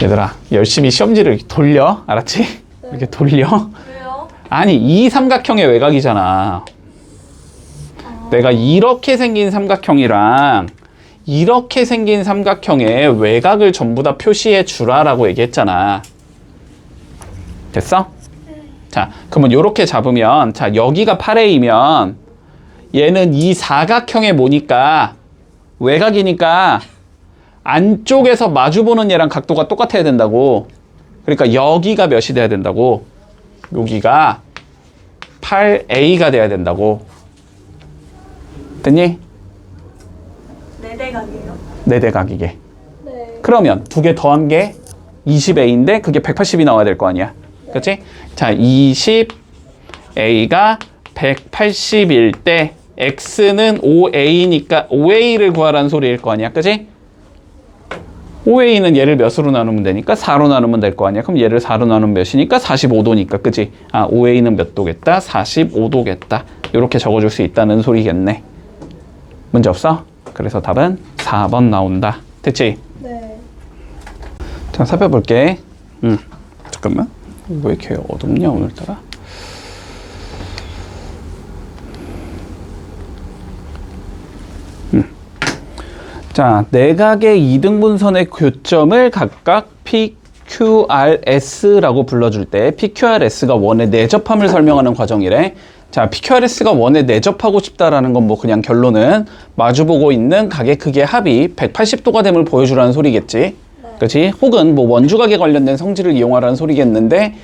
얘들아, 열심히 시험지를 이렇게 돌려. 알았지? 이렇게 돌려. 왜요? 아니, 이 삼각형의 외곽이잖아. 내가 이렇게 생긴 삼각형이랑 이렇게 생긴 삼각형의 외곽을 전부 다 표시해 주라라고 얘기했잖아. 됐어? 자, 그러면 이렇게 잡으면, 자, 여기가 8A면 얘는 이 사각형의 뭐니까? 외곽이니까 안쪽에서 마주보는 얘랑 각도가 똑같아야 된다고. 그러니까 여기가 몇이 돼야 된다고? 여기가 8A가 돼야 된다고. 됐니? 네대각이에요. 네대각이게. 네. 그러면 두 개 더한 게 20A인데 그게 180이 나와야 될 거 아니야. 그렇지? 자, 20A가 180일 때 X는 5A니까 5A를 구하라는 소리일 거 아니야. 그치? 5A는 얘를 몇으로 나누면 되니까 4로 나누면 될 거 아니야. 그럼 얘를 4로 나누면 몇이니까 45도니까. 그치? 아, 5A는 몇 도겠다? 45도겠다. 이렇게 적어줄 수 있다는 소리겠네. 문제 없어? 그래서 답은 4번 나온다. 됐지? 네. 자, 살펴볼게. 잠깐만. 왜 이렇게 어둡냐, 오늘따라? 자, 내각의 이등분선의 교점을 각각 PQRS라고 불러줄 때 PQRS가 원의 내접함을 설명하는 과정이래. 자, PQRS가 원에 내접하고 싶다라는 건 뭐 그냥 결론은 마주보고 있는 각의 크기의 합이 180도가 됨을 보여주라는 소리겠지. 네. 그렇지? 혹은 뭐 원주각에 관련된 성질을 이용하라는 소리겠는데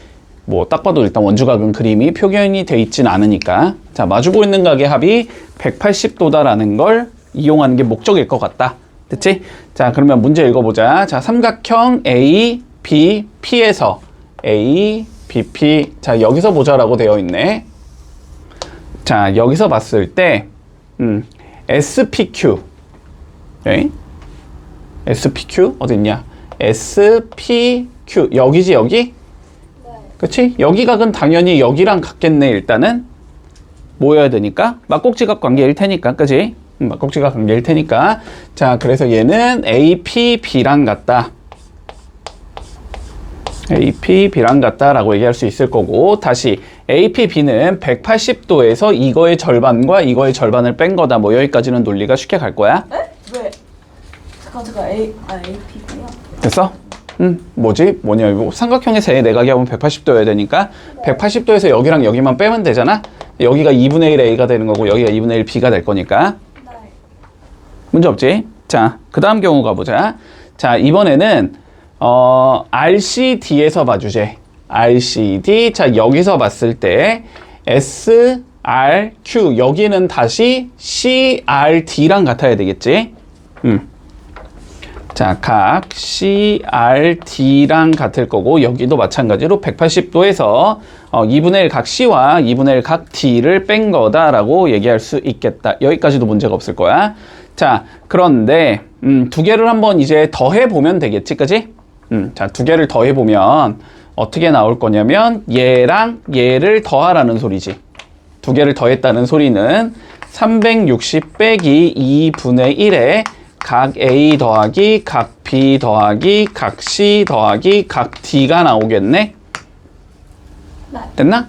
뭐 딱 봐도 일단 원주각은 그림이 표현이 돼 있진 않으니까. 자, 마주보고 있는 각의 합이 180도다라는 걸 이용하는 게 목적일 것 같다. 됐지? 자, 그러면 문제 읽어보자. 자, 삼각형 A, B, P에서 A, B, P. 자, 여기서 보자라고 되어 있네. 자, 여기서 봤을 때 SPQ. 네? SPQ 어디 있냐? SPQ 여기지 여기? 네. 그치? 여기 각은 당연히 여기랑 같겠네. 일단은 모여야 되니까 막꼭지각 관계일 테니까. 그치? 막꼭지각 관계일 테니까. 자, 그래서 얘는 APB랑 같다. APB랑 같다라고 얘기할 수 있을 거고, 다시 APB는 180도에서 이거의 절반과 이거의 절반을 뺀 거다. 뭐 여기까지는 논리가 쉽게 갈 거야. 에? 왜? 잠깐 AP고요. 됐어? 뭐냐, 이거 삼각형의 세 내각이 하면 180도여야 되니까 180도에서 여기랑 여기만 빼면 되잖아. 여기가 2분의 1 A가 되는 거고 여기가 2분의 1 B가 될 거니까 네. 문제 없지? 자, 그 다음 경우 가보자. 자, 이번에는 RCD에서 봐주제. RCD. 자, 여기서 봤을 때 SRQ 여기는 다시 CRD랑 같아야 되겠지? 자, 각 CRD랑 같을 거고 여기도 마찬가지로 180도에서 2분의 1 각 C와 2분의 1 각 D를 뺀 거다라고 얘기할 수 있겠다. 여기까지도 문제가 없을 거야. 자, 그런데 두 개를 한번 이제 더해보면 되겠지, 그지? 자, 두 개를 더해보면 어떻게 나올 거냐면 얘랑 얘를 더하라는 소리지. 두 개를 더했다는 소리는 360 빼기 2분의 1에 각 A 더하기 각 B 더하기 각 C 더하기 각 D가 나오겠네? 네. 됐나?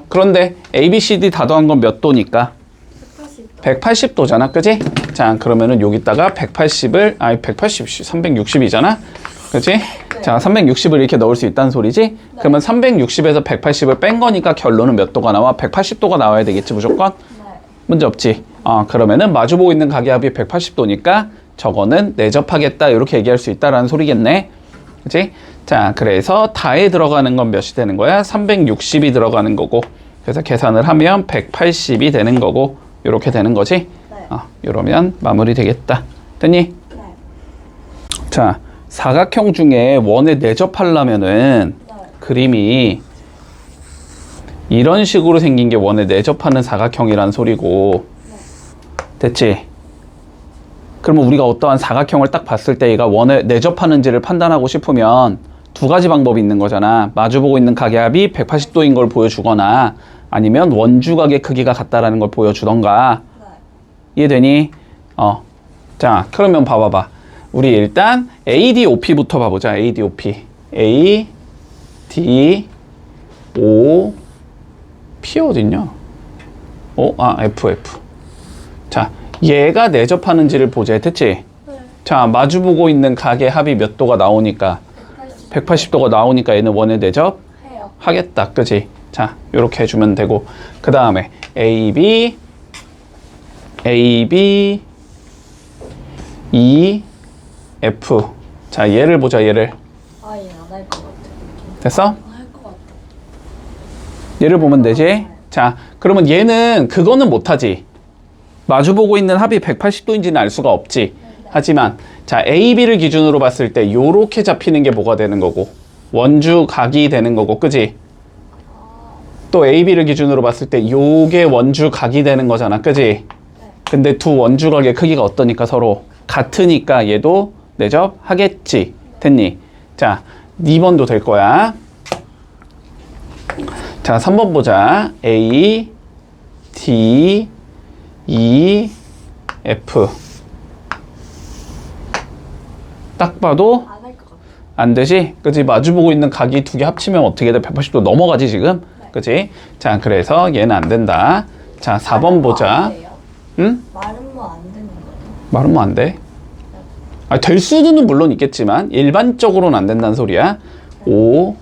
그런데 A, B, C, D 다 더한 건 몇 도니까? 180도. 180도잖아, 그지? 자, 그러면은 여기다가 360이잖아? 그치? 네. 자, 360을 이렇게 넣을 수 있다는 소리지? 그러면 360에서 180을 뺀 거니까 결론은 몇 도가 나와? 180도가 나와야 되겠지, 무조건? 네. 문제 없지? 그러면은 마주보고 있는 각의 합이 180도니까 저거는 내접하겠다, 이렇게 얘기할 수 있다라는 소리겠네. 그치? 자, 그래서 다에 들어가는 건 몇이 되는 거야? 360이 들어가는 거고. 그래서 계산을 하면 180이 되는 거고, 이렇게 되는 거지? 네. 이러면 마무리 되겠다. 됐니? 네. 자, 사각형 중에 원에 내접하려면은 네. 그림이 이런 식으로 생긴 게 원에 내접하는 사각형이란 소리고, 됐지? 그러면 우리가 어떠한 사각형을 딱 봤을 때 얘가 원에 내접하는지를 판단하고 싶으면 두 가지 방법이 있는 거잖아. 마주보고 있는 각의 합이 180도인 걸 보여주거나 아니면 원주각의 크기가 같다라는 걸 보여주던가. 네. 이해되니? 자, 그러면 봐봐봐. 우리 일단 ADOP부터 봐보자. ADOP. A, D, O, P 어딨냐? F. 자, 얘가 내접하는지를 보자. 됐지? 네. 자, 마주보고 있는 각의 합이 몇 도가 나오니까 180도가 나오니까 얘는 원에 내접 해요. 하겠다. 그지? 자, 요렇게 해주면 되고 그 다음에 AB, E, F. 자, 얘를 보자. 얘를. 얘는 안할 것 같아. 됐어? 안 할 것 같아. 얘를 보면 되지? 자, 그러면 얘는 그거는 못하지. 마주보고 있는 합이 180도인지는 알 수가 없지. 하지만 자, AB를 기준으로 봤을 때 요렇게 잡히는 게 뭐가 되는 거고 원주 각이 되는 거고, 그지? 또 AB를 기준으로 봤을 때 요게 원주 각이 되는 거잖아, 그지? 근데 두 원주 각의 크기가 어떠니까 서로 같으니까 얘도 내접하겠지. 됐니? 자, 2번도 될 거야. 자, 3번 보자. A, D, E, F. 딱 봐도 안 할 것 같아. 안 되지? 그치? 마주보고 있는 각이 두 개 합치면 어떻게 돼? 180도 넘어가지, 지금? 그치? 자, 그래서 얘는 안 된다. 자, 4번 보자. 응? 말은 뭐 안 되는 거죠? 말은 뭐 안 돼? 될 수는 물론 있겠지만 일반적으로는 안 된다는 소리야. O,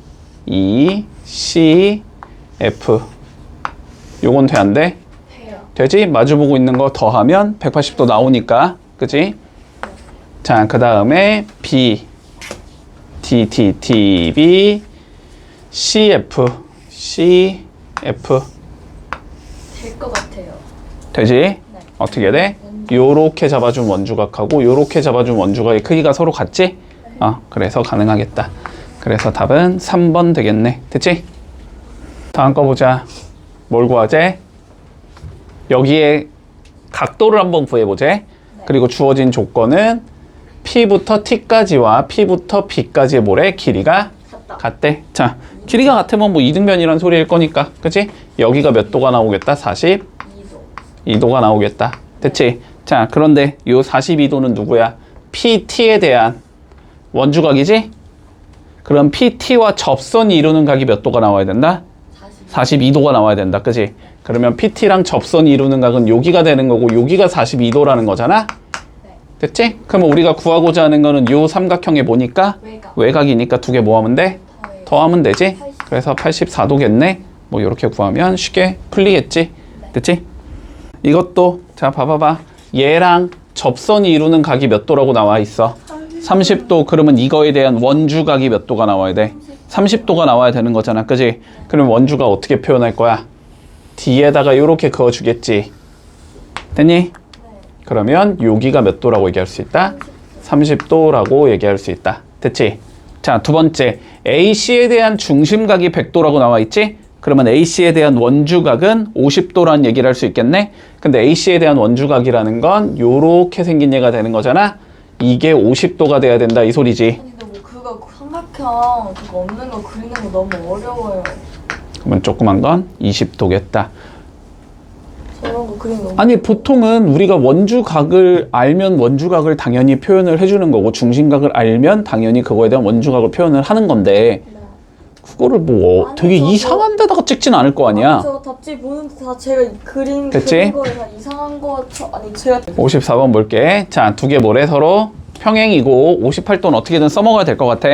E, C, F. 요건 돼, 안 돼? 해요. 되지? 마주보고 있는 거 더하면 180도 나오니까. 그치? 자, 그 다음에 B, D, T, T, B, C, F, C, F. 될 것 같아요. 되지? 네. 어떻게 돼? 요렇게 잡아준 원주각하고 요렇게 잡아준 원주각의 크기가 서로 같지? 그래서 가능하겠다. 그래서 답은 3번 되겠네. 됐지? 다음 거 보자. 뭘 구하재? 여기에 각도를 한번 구해보재. 그리고 주어진 조건은 P부터 T까지와 P부터 B까지의 뭐래? 길이가 같다. 같대. 자, 길이가 같으면 뭐 이등변이란 소리일 거니까. 그치? 여기가 몇 도가 나오겠다? 2도. 42도가 나오겠다. 됐지? 자, 그런데 요 42도는 누구야? PT에 대한 원주각이지? 그럼 PT와 접선이 이루는 각이 몇 도가 나와야 된다? 42도가 나와야 된다. 그치? 그러면 PT랑 접선이 이루는 각은 여기가 되는 거고 여기가 42도라는 거잖아? 됐지? 그러면 우리가 구하고자 하는 거는 요 삼각형의 뭐니까? 외곽. 외곽이니까 두 개 뭐 하면 돼? 더해요. 더하면 되지? 80. 그래서 84도겠네? 뭐 이렇게 구하면 쉽게 풀리겠지? 됐지? 이것도 자 봐봐봐. 얘랑 접선이 이루는 각이 몇 도라고 나와 있어? 30도. 그러면 이거에 대한 원주각이 몇 도가 나와야 돼? 30도가 나와야 되는 거잖아. 그지? 그럼 원주가 어떻게 표현할 거야? D에다가 이렇게 그어주겠지. 됐니? 네. 그러면 여기가 몇 도라고 얘기할 수 있다? 30도라고 얘기할 수 있다. 됐지? 자, 두 번째. AC에 대한 중심각이 100도라고 나와 있지? 그러면 AC에 대한 원주각은 50도라는 얘기를 할 수 있겠네? 근데 AC에 대한 원주각이라는 건 요렇게 생긴 얘가 되는 거잖아? 이게 50도가 돼야 된다 이 소리지. 아니 근데 뭐 그거 삼각형 그거 없는 거 그리는 거 너무 어려워요. 그러면 조그만 건 20도겠다. 저런 거 그리는 거. 아니 보통은 우리가 원주각을 알면 원주각을 당연히 표현을 해주는 거고 중심각을 알면 당연히 그거에 대한 원주각을 표현을 하는 건데 네. 그거를 뭐 아니, 되게 저거- 이상한 데다가 찍진 않을 거 아니야. 저 답지 보는데 다 제가 그린 됐지? 거에 다 이상한 거 아니 제가 54번 볼게. 자, 두 개 뭐래 서로 평행이고 58도는 어떻게든 써먹어야 될 것 같아.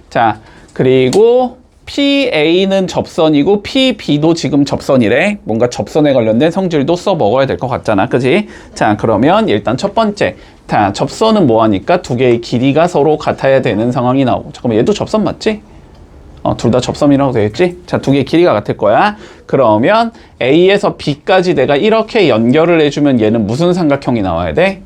자, 그리고 PA는 접선이고 PB도 지금 접선이래. 뭔가 접선에 관련된 성질도 써먹어야 될 것 같잖아. 그지? 자, 그러면 일단 첫 번째. 자, 접선은 뭐하니까 두 개의 길이가 서로 같아야 되는 상황이 나오고. 잠깐만, 얘도 접선 맞지? 둘 다 접선이라고 되겠지? 자, 두 개의 길이가 같을 거야. 그러면 A에서 B까지 내가 이렇게 연결을 해주면 얘는 무슨 삼각형이 나와야 돼?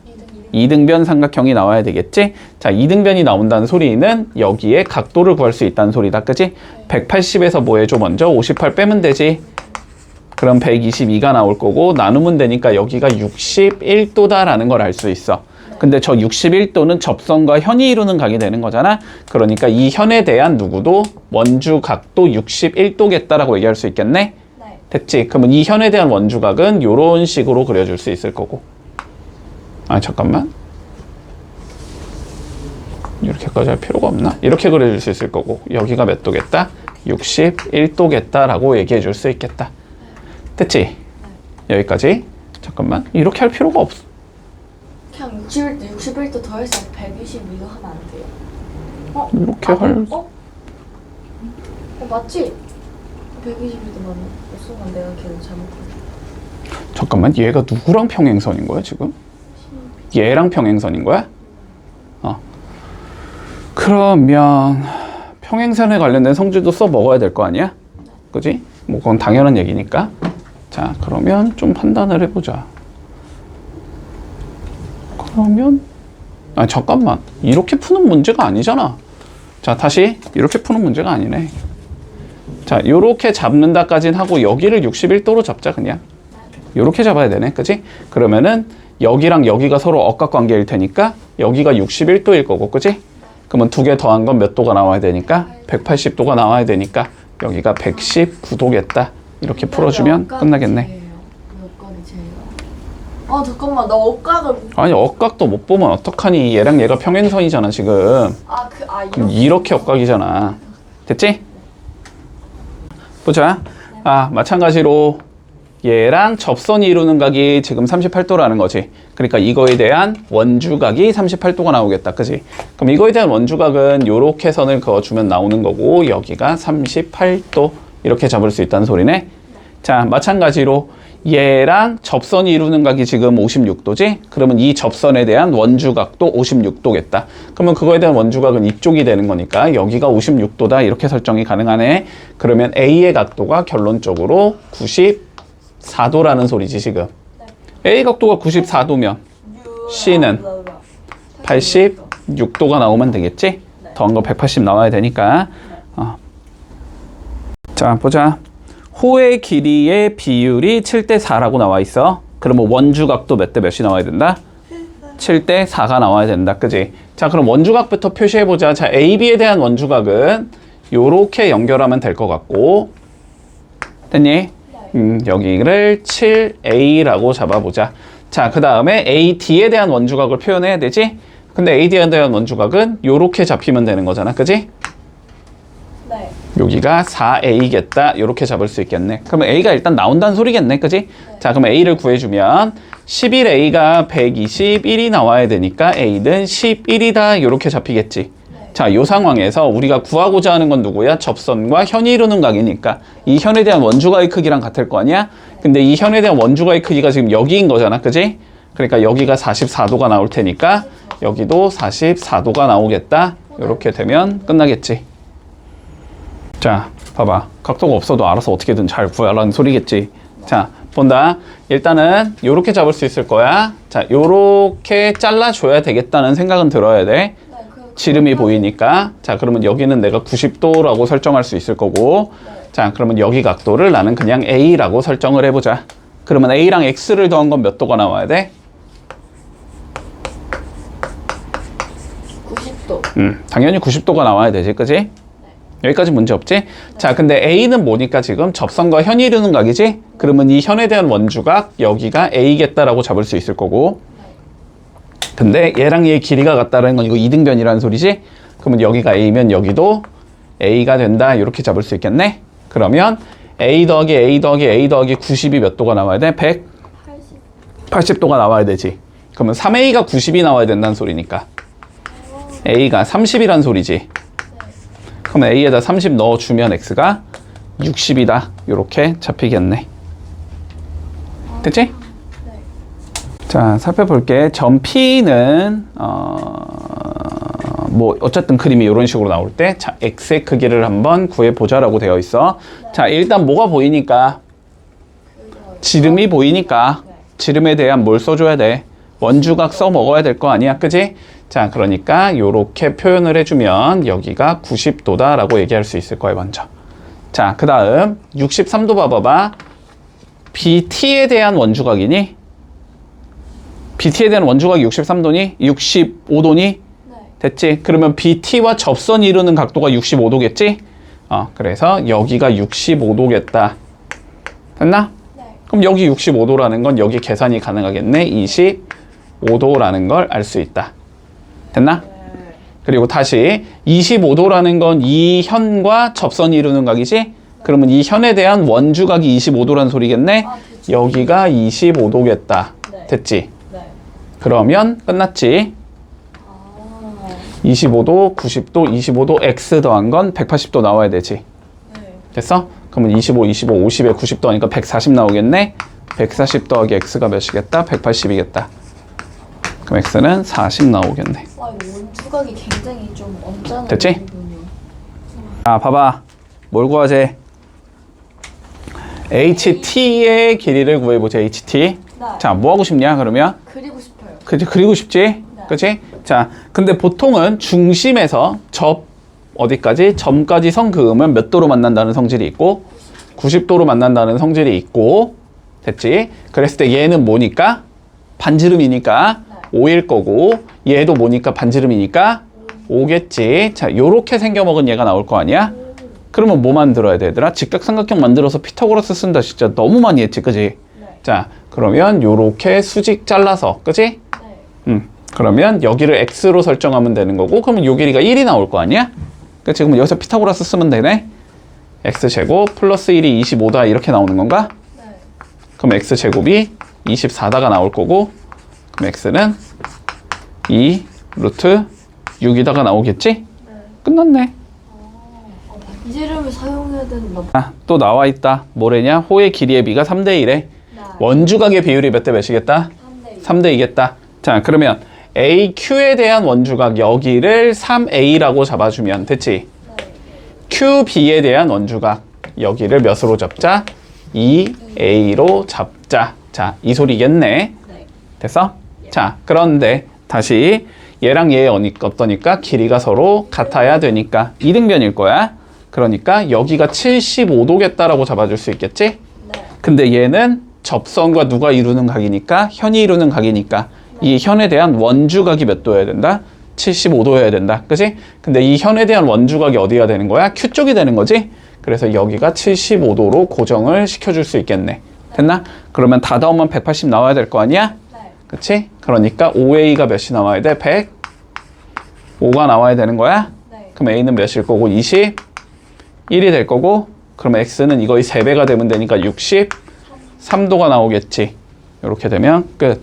이등변 삼각형이 나와야 되겠지? 자, 이등변이 나온다는 소리는 여기에 각도를 구할 수 있다는 소리다. 그지? 180에서 뭐 해줘 먼저? 58 빼면 되지. 그럼 122가 나올 거고 나누면 되니까 여기가 61도다라는 걸 알 수 있어. 근데 저 61도는 접선과 현이 이루는 각이 되는 거잖아. 그러니까 이 현에 대한 누구도 원주 각도 61도겠다라고 얘기할 수 있겠네? 네. 됐지? 그러면 이 현에 대한 원주각은 이런 식으로 그려줄 수 있을 거고. 아, 잠깐만. 이렇게까지 할 필요가 없나? 이렇게 그려줄 수 있을 거고. 여기가 몇 도겠다? 61도겠다라고 얘기해 줄 수 있겠다. 됐지? 여기까지. 잠깐만. 이렇게 할 필요가 없어. 그냥 61도 더해서 122도 하면 안 돼요? 이렇게 할. 맞지? 122도 맞네. 순간 내가 걔를 잘못했어. 잠깐만. 얘가 누구랑 평행선인 거야, 지금? 얘랑 평행선인 거야? 그러면 평행선에 관련된 성질도 써 먹어야 될 거 아니야? 그지? 뭐 그건 당연한 얘기니까. 자, 그러면 좀 판단을 해보자. 그러면 잠깐만. 이렇게 푸는 문제가 아니잖아. 자, 다시 이렇게 푸는 문제가 아니네. 자, 요렇게 잡는다까진 하고 여기를 61도로 잡자 그냥. 요렇게 잡아야 되네. 그지? 그러면은 여기랑 여기가 서로 억각관계일 테니까 여기가 61도일 거고. 그지? 그러면 두 개 더한 건 몇 도가 나와야 되니까? 180도가 나와야 되니까 여기가 119도겠다. 이렇게 풀어주면 끝나겠네. 억각이 제일. 아 잠깐만 나 억각을 아니, 억각도 못 보면 어떡하니? 얘랑 얘가 평행선이잖아 지금. 그럼 이렇게 억각이잖아. 됐지? 보자. 마찬가지로 얘랑 접선이 이루는 각이 지금 38도라는 거지. 그러니까 이거에 대한 원주각이 38도가 나오겠다. 그지? 그럼 이거에 대한 원주각은 요렇게 선을 그어주면 나오는 거고 여기가 38도 이렇게 잡을 수 있다는 소리네. 자, 마찬가지로 얘랑 접선이 이루는 각이 지금 56도지? 그러면 이 접선에 대한 원주각도 56도겠다. 그러면 그거에 대한 원주각은 이쪽이 되는 거니까 여기가 56도다 이렇게 설정이 가능하네. 그러면 A의 각도가 결론적으로 94도라는 소리지 지금. A 각도가 94도면 C는 86도가 나오면 되겠지? 더한 거 180 나와야 되니까. 자, 보자. 호의 길이의 비율이 7대4라고 나와 있어. 그러면 원주각도 몇 대 몇이 나와야 된다? 7대4가 나와야 된다. 그지? 자, 그럼 원주각부터 표시해보자. 자, AB에 대한 원주각은 요렇게 연결하면 될 것 같고. 됐니? 여기를 7A라고 잡아보자. 자, 그 다음에 AD에 대한 원주각을 표현해야 되지? 근데 AD에 대한 원주각은 요렇게 잡히면 되는 거잖아. 그지? 네. 여기가 4a겠다. 이렇게 잡을 수 있겠네. 그러면 a가 일단 나온다는 소리겠네. 그지? 자, 그럼 a를 구해주면 11a가 121이 나와야 되니까 a는 11이다. 이렇게 잡히겠지. 자, 이 상황에서 우리가 구하고자 하는 건 누구야? 접선과 현이 이루는 각이니까 이 현에 대한 원주각의 크기랑 같을 거 아니야? 근데 이 현에 대한 원주각의 크기가 지금 여기인 거잖아. 그지? 그러니까 여기가 44도가 나올 테니까 여기도 44도가 나오겠다. 이렇게 되면 끝나겠지. 자, 봐봐. 각도가 없어도 알아서 어떻게든 잘 구하라는 소리겠지. 자, 본다. 일단은 요렇게 잡을 수 있을 거야. 자, 요렇게 잘라줘야 되겠다는 생각은 들어야 돼. 지름이 보이니까. 자, 그러면 여기는 내가 90도라고 설정할 수 있을 거고. 자, 그러면 여기 각도를 나는 그냥 A라고 설정을 해보자. 그러면 A랑 X를 더한 건 몇 도가 나와야 돼? 90도. 당연히 90도가 나와야 되지, 그지? 여기까지 문제 없지? 자, 근데 A는 뭐니까 지금 접선과 현이 이루는 각이지? 그러면 이 현에 대한 원주각 여기가 A겠다라고 잡을 수 있을 거고. 근데 얘랑 얘의 길이가 같다는 건 이거 이등변이라는 소리지? 그러면 여기가 A면 여기도 A가 된다. 이렇게 잡을 수 있겠네? 그러면 A 더하기 A 더하기 A 더하기 90이 몇 도가 나와야 돼? 180도가 나와야 되지. 그러면 3A가 90이 나와야 된다는 소리니까 A가 30이란 소리지. 그러면 A에다 30 넣어주면 X가 60이다. 이렇게 잡히겠네. 됐지? 자, 살펴볼게. 점 P는 뭐 어쨌든 그림이 이런 식으로 나올 때 자, X의 크기를 한번 구해보자라고 되어 있어. 자, 일단 뭐가 보이니까? 지름이 보이니까 지름에 대한 뭘 써줘야 돼? 원주각 써 먹어야 될 거 아니야, 그지? 자, 그러니까 요렇게 표현을 해주면 여기가 90도다 라고 얘기할 수 있을 거예요, 먼저. 자, 그 다음 63도 봐봐봐. BT에 대한 원주각이니? BT에 대한 원주각이 63도니? 65도니? 됐지? 그러면 BT와 접선이 이루는 각도가 65도겠지? 그래서 여기가 65도겠다. 됐나? 그럼 여기 65도라는 건 여기 계산이 가능하겠네. 25도라는 걸 알 수 있다. 됐나? 그리고 다시 25도라는 건 이 현과 접선이 이루는 각이지? 그러면 이 현에 대한 원주각이 25도라는 소리겠네? 여기가 25도겠다. 됐지? 그러면 끝났지? 25도, 90도, 25도, X 더한 건 180도 나와야 되지. 됐어? 그러면 25, 25, 50에 90도 하니까 140 나오겠네? 140 더하기 X가 몇이겠다? 180이겠다. 그럼 X는 40 나오겠네. 와, 이거 원주각이 굉장히 좀 언짢은 됐지? 부분이요. 봐봐. 뭘 구하지? HT의 길이를 구해보자, HT. 자, 뭐 하고 싶냐, 그러면? 그리고 싶어요. 그치, 그리고 싶지? 그치? 자, 근데 보통은 중심에서 어디까지? 점까지 선 그으면 몇 도로 만난다는 성질이 있고 90도로 만난다는 성질이 있고 됐지? 그랬을 때 얘는 뭐니까? 반지름이니까 5일 거고 얘도 뭐니까 반지름이니까 5겠지. 자, 요렇게 생겨먹은 얘가 나올 거 아니야? 그러면 뭐 만들어야 돼, 얘들아? 직각삼각형 만들어서 피타고라스 쓴다. 진짜 너무 많이 했지, 그지? 자, 그러면 요렇게 수직 잘라서, 그지? 그러면 여기를 x로 설정하면 되는 거고 그러면 요 길이가 1이 나올 거 아니야? 그치? 그럼 여기서 피타고라스 쓰면 되네? x제곱 플러스 1이 25다 이렇게 나오는 건가? 그럼 x제곱이 24다가 나올 거고 그럼 x는 2 루트 6이다가 나오겠지? 끝났네. 반지름을 사용해야 된다. 또 나와 있다. 뭐래냐? 호의 길이의 비가 3대 1에 원주각의 비율이 몇 대 몇이겠다? 3대 2겠다. 자, 그러면 AQ에 대한 원주각 여기를 3A라고 잡아주면 됐지? QB에 대한 원주각 여기를 몇으로 잡자? 2A로 잡자. 자, 이 소리겠네. 됐어? 자, 그런데 다시 얘랑 얘 어떠니까 길이가 서로 같아야 되니까 이등변일 거야. 그러니까 여기가 75도겠다라고 잡아줄 수 있겠지? 근데 얘는 접선과 누가 이루는 각이니까 현이 이루는 각이니까 이 현에 대한 원주각이 몇 도여야 된다? 75도여야 된다. 그치? 근데 이 현에 대한 원주각이 어디가 되는 거야? Q 쪽이 되는 거지? 그래서 여기가 75도로 고정을 시켜줄 수 있겠네. 됐나? 그러면 다 더하면 180 나와야 될 거 아니야? 그치? 그러니까 5A가 몇이 나와야 돼? 105가 나와야 되는 거야? 그럼 A는 몇일 거고? 25 1이 될 거고, 그러면 x는 이거의 3배가 되면 되니까 63도가 나오겠지. 이렇게 되면 끝.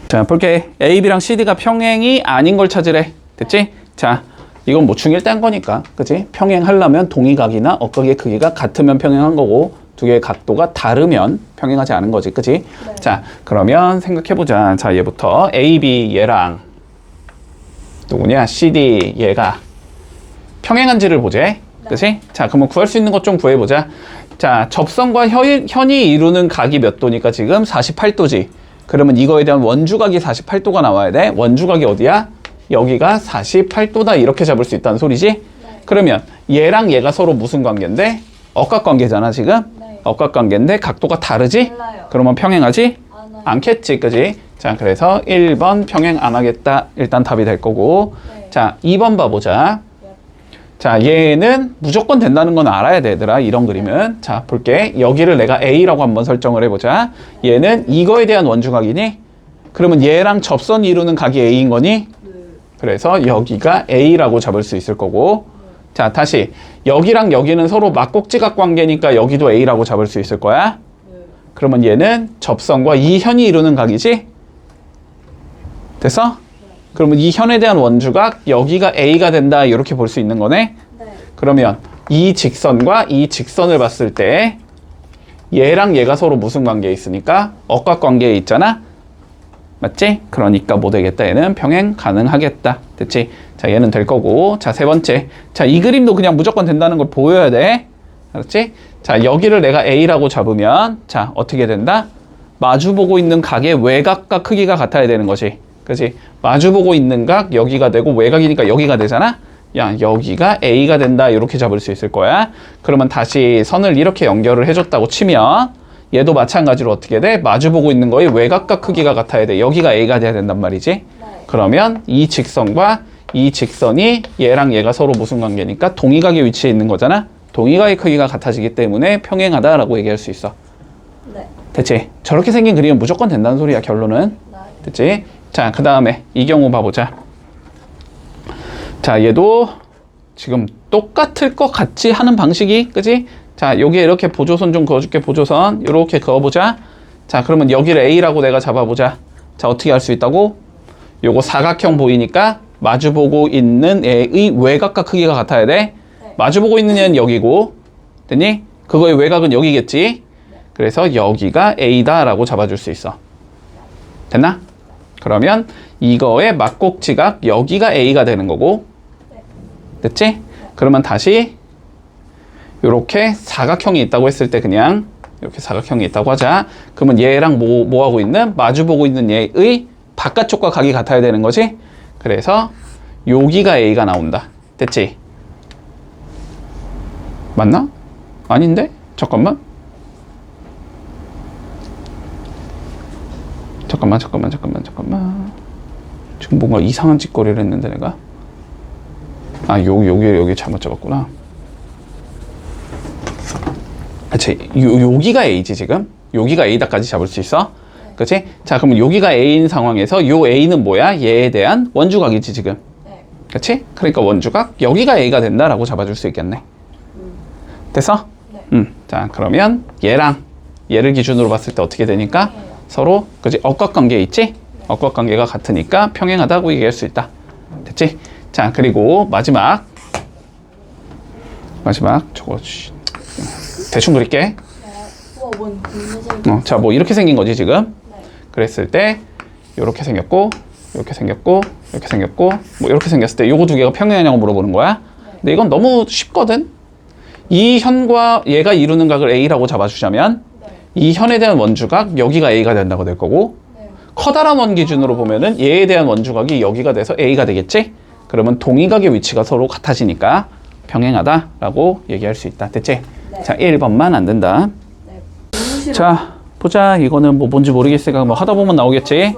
자, 볼게. A, B랑 CD가 평행이 아닌 걸 찾으래. 됐지? 자, 이건 뭐 중1 딴 거니까. 그치? 평행하려면 동의각이나 억각의 크기가 같으면 평행한 거고, 두 개의 각도가 다르면 평행하지 않은 거지. 그치? 네. 자, 그러면 생각해보자. 자, 얘부터 A, B 얘랑 누구냐? CD 얘가 평행한지를 보재. 그치? 자, 그러면 구할 수 있는 것 좀 구해보자. 자, 접선과 현이 이루는 각이 몇 도니까 지금 48도지. 그러면 이거에 대한 원주각이 48도가 나와야 돼. 원주각이 어디야? 여기가 48도다. 이렇게 잡을 수 있다는 소리지? 네. 그러면 얘랑 얘가 서로 무슨 관계인데? 억각관계잖아, 지금? 네. 억각관계인데 각도가 다르지? 달라요. 그러면 평행하지? 안 와요. 않겠지, 그지? 자, 그래서 1번 평행 안 하겠다. 일단 답이 될 거고. 네. 자, 2번 봐보자. 자, 얘는 무조건 된다는 건 알아야 돼, 얘들아. 이런 그림은. 자, 볼게. 여기를 내가 A라고 한번 설정을 해보자. 얘는 이거에 대한 원주각이니? 그러면 얘랑 접선이 이루는 각이 A인 거니? 네. 그래서 여기가 A라고 잡을 수 있을 거고. 자, 다시. 여기랑 여기는 서로 막곡지각 관계니까 여기도 A라고 잡을 수 있을 거야. 네. 그러면 얘는 접선과 이 현이 이루는 각이지? 됐어? 그러면 이 현에 대한 원주각 여기가 A가 된다 이렇게 볼 수 있는 거네. 네. 그러면 이 직선과 이 직선을 봤을 때 얘랑 얘가 서로 무슨 관계에 있으니까 억각 관계에 있잖아. 맞지? 그러니까 뭐 되겠다. 얘는 평행 가능하겠다. 됐지? 자, 얘는 될 거고. 자, 세 번째. 자, 이 그림도 그냥 무조건 된다는 걸 보여야 돼. 알았지? 자, 여기를 내가 A라고 잡으면 자, 어떻게 된다? 마주보고 있는 각의 외곽과 크기가 같아야 되는 것이. 그치? 마주보고 있는 각 여기가 되고 외곽이니까 여기가 되잖아? 야, 여기가 A가 된다. 이렇게 잡을 수 있을 거야. 그러면 다시 선을 이렇게 연결을 해줬다고 치면 얘도 마찬가지로 어떻게 돼? 마주보고 있는 거의 외곽과 크기가 같아야 돼. 여기가 A가 돼야 된단 말이지. 네. 그러면 이 직선과 이 직선이 얘랑 얘가 서로 무슨 관계니까 동의각의 위치에 있는 거잖아? 동의각의 크기가 같아지기 때문에 평행하다라고 얘기할 수 있어. 네. 됐지? 저렇게 생긴 그림은 무조건 된다는 소리야, 결론은. 네. 됐지? 자, 그 다음에 이 경우 봐보자. 자, 얘도 지금 똑같을 것 같이 하는 방식이, 그지? 자, 여기에 이렇게 보조선 좀 그어줄게, 보조선. 이렇게 그어보자. 자, 그러면 여기를 A라고 내가 잡아보자. 자, 어떻게 할 수 있다고? 요거 사각형 보이니까 마주보고 있는 애의 외곽과 크기가 같아야 돼. 네. 마주보고 있는 애는 여기고, 됐니? 그거의 외곽은 여기겠지? 그래서 여기가 A다라고 잡아줄 수 있어. 됐나? 그러면 이거의 막곡지각 여기가 A가 되는 거고. 됐지? 그러면 다시 이렇게 사각형이 있다고 했을 때 그냥 이렇게 사각형이 있다고 하자. 그러면 얘랑 뭐 하고 있는? 마주보고 있는 얘의 바깥쪽과 각이 같아야 되는 거지? 그래서 여기가 A가 나온다. 됐지? 맞나? 아닌데? 잠깐만. 잠깐만. 지금 뭔가 이상한 짓거리를 했는데 내가. 아, 여기 잘못 잡았구나. 그치? 여기가 A지, 지금? 여기가 A다까지 잡을 수 있어? 그치? 자, 그러면 여기가 A인 상황에서 요 A는 뭐야? 얘에 대한 원주각이지, 지금. 네. 그치? 그러니까 원주각, 여기가 A가 된다라고 잡아줄 수 있겠네. 됐어? 네. 자, 그러면 얘를 기준으로 봤을 때 어떻게 되니까? 서로, 그치? 억각관계에 있지? 억각관계가 같으니까 평행하다고 얘기할 수 있다. 됐지? 자, 그리고 마지막 저거 대충 그릴게. 네. 우와, 뭔 분노색. 자, 뭐 이렇게 생긴 거지 지금. 네. 그랬을 때 이렇게 생겼고 이렇게 생겼고 이렇게 생겼고 뭐 이렇게 생겼을 때 요거 두 개가 평행하냐고 물어보는 거야. 근데 이건 너무 쉽거든. 이 현과 얘가 이루는 각을 A라고 잡아주자면 네. 이 현에 대한 원주각 여기가 A가 된다고 될 거고, 네. 커다란 원 기준으로 보면은 얘에 대한 원주각이 여기가 돼서 A가 되겠지? 그러면 동의각의 위치가 서로 같아지니까 평행하다라고 얘기할 수 있다. 됐지? 네. 자, 1번만 안 된다. 네. 너무 싫어. 자, 보자. 이거는 뭐 뭔지 모르겠으니까 뭐 하다 보면 나오겠지?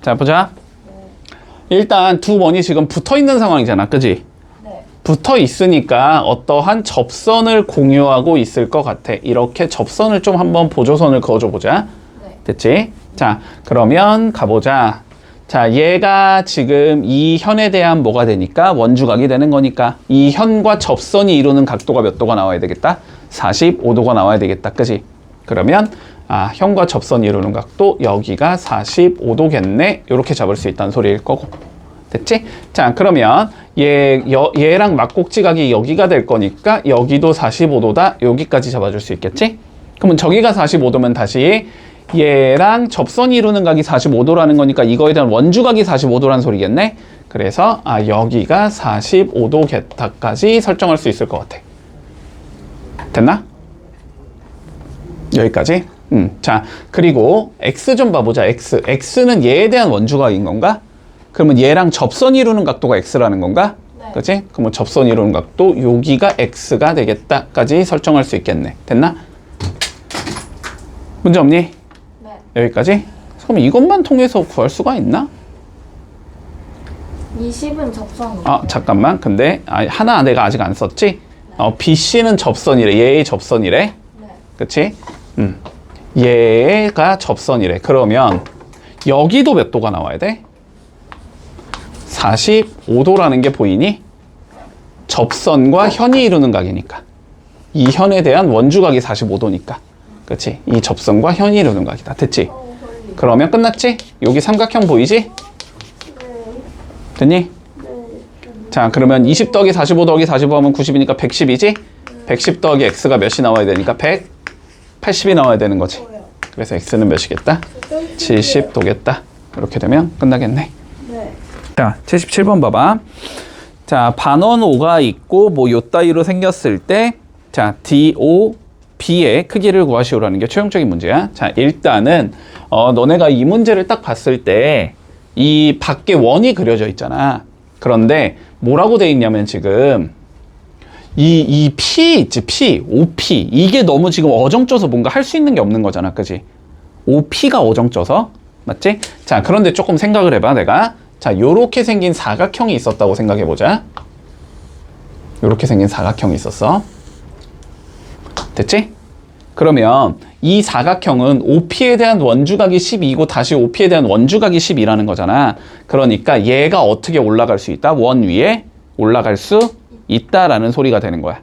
자, 보자. 일단 두 원이 지금 붙어 있는 상황이잖아. 그지? 네. 붙어 있으니까 어떠한 접선을 공유하고 있을 것 같아. 이렇게 접선을 좀 한번 보조선을 그어줘 보자. 네. 됐지? 자, 그러면 가보자. 자, 얘가 지금 이 현에 대한 뭐가 되니까 원주각이 되는 거니까 이 현과 접선이 이루는 각도가 몇 도가 나와야 되겠다? 45도가 나와야 되겠다. 그지? 그러면 현과 접선이 이루는 각도 여기가 45도겠네. 이렇게 잡을 수 있다는 소리일 거고. 됐지? 자, 그러면 얘랑 막곡지각이 여기가 될 거니까 여기도 45도다. 여기까지 잡아줄 수 있겠지? 그러면 저기가 45도면 다시 얘랑 접선이 이루는 각이 45도라는 거니까 이거에 대한 원주각이 45도라는 소리겠네? 그래서 여기가 45도겠다까지 설정할 수 있을 것 같아. 됐나? 여기까지? 자, 그리고 x 좀 봐보자. x는 얘에 대한 원주각인 건가? 그러면 얘랑 접선이 이루는 각도가 x라는 건가? 네. 그치? 그러면 접선이 이루는 각도 여기가 x가 되겠다까지 설정할 수 있겠네. 됐나? 문제 없니? 네. 여기까지? 그럼 이것만 통해서 구할 수가 있나? 20은 접선이에요. 잠깐만. 근데 하나 내가 아직 안 썼지? BC는 접선이래. 얘의 접선이래. 네. 그치? 얘가 접선이래. 그러면 여기도 몇 도가 나와야 돼? 45도라는 게 보이니? 접선과 현이 이루는 각이니까. 이 현에 대한 원주각이 45도니까. 그치? 이 접선과 현이 이루는 각이다. 됐지? 그러면 끝났지? 여기 삼각형 보이지? 됐니? 자, 그러면 20 더하기 45 더하기 45 하면 90이니까 110이지? 110 더하기 x가 몇이 나와야 되니까 180이 나와야 되는 거지. 그래서 x는 몇이겠다? 70도겠다. 이렇게 되면 끝나겠네. 네. 자, 77번 봐봐. 자, 반원 O가 있고 뭐 요 따위로 생겼을 때 자, DOB의 크기를 구하시오라는 게 최종적인 문제야. 자, 일단은 너네가 이 문제를 딱 봤을 때 이 밖에 원이 그려져 있잖아. 그런데 뭐라고 돼 있냐면 지금 이 P 있지, P, OP. 이게 너무 지금 어정쪄서 뭔가 할 수 있는 게 없는 거잖아. 그지? OP가 어정쪄서. 맞지? 자, 그런데 조금 생각을 해봐, 내가. 자, 요렇게 생긴 사각형이 있었다고 생각해보자. 요렇게 생긴 사각형이 있었어. 됐지? 그러면 이 사각형은 OP에 대한 원주각이 12이고 다시 OP에 대한 원주각이 12라는 거잖아. 그러니까 얘가 어떻게 올라갈 수 있다? 원 위에 올라갈 수 있다라는 소리가 되는 거야.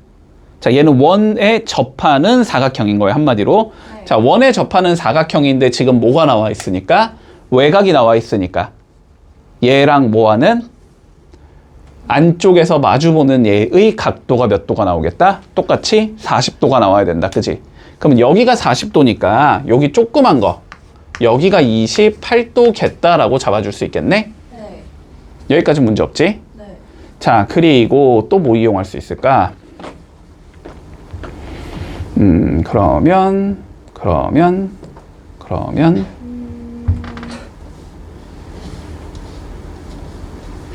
자, 얘는 원에 접하는 사각형인 거야, 한마디로. 네. 자, 원에 접하는 사각형인데 지금 뭐가 나와 있으니까? 외곽이 나와 있으니까. 얘랑 뭐하는? 안쪽에서 마주보는 얘의 각도가 몇 도가 나오겠다? 똑같이 40도가 나와야 된다. 그지? 그럼 여기가 40도니까 여기 조그만 거 여기가 28도겠다라고 잡아줄 수 있겠네? 네. 여기까지 문제 없지? 네. 자, 그리고 또 뭐 이용할 수 있을까? 그러면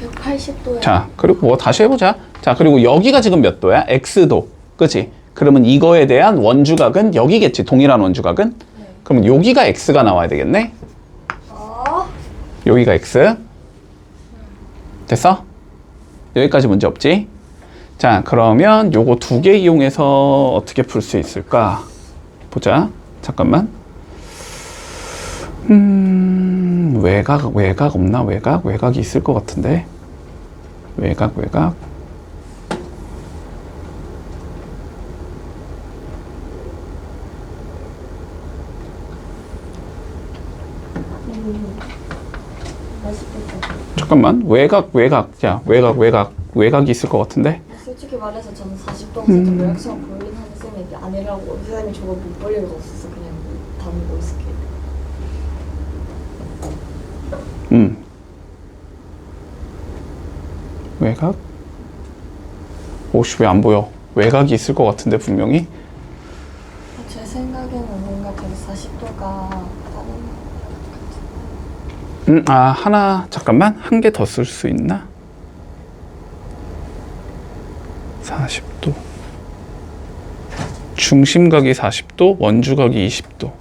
180도야. 자, 그리고 뭐 다시 해보자. 자, 그리고 여기가 지금 몇 도야? X도. 그치? 그러면 이거에 대한 원주각은 여기겠지. 동일한 원주각은? 네. 그러면 여기가 X가 나와야 되겠네? 어? 여기가 X. 됐어? 여기까지 문제 없지? 자, 그러면 요거 두 개 이용해서 어떻게 풀 수 있을까? 보자. 잠깐만. 외곽 없나? 외곽이 있을 것 같은데. 외곽. 맛있겠다. 잠깐만. 야, 외곽이 있을 것 같은데. 솔직히 말해서 저는 40도에서 외곽 시험 보긴 하는 쌤이 아니라고 선생님이 저거 못 벌릴 거 없어서 그냥 담고 있을게요. 외곽? 오씨, 왜 안 보여? 외곽이 있을 것 같은데, 분명히. 제 생각에는 뭔가 되게 40도가 다른 하나, 잠깐만. 한 개 더 쓸 수 있나? 40도. 중심각이 40도, 원주각이 20도.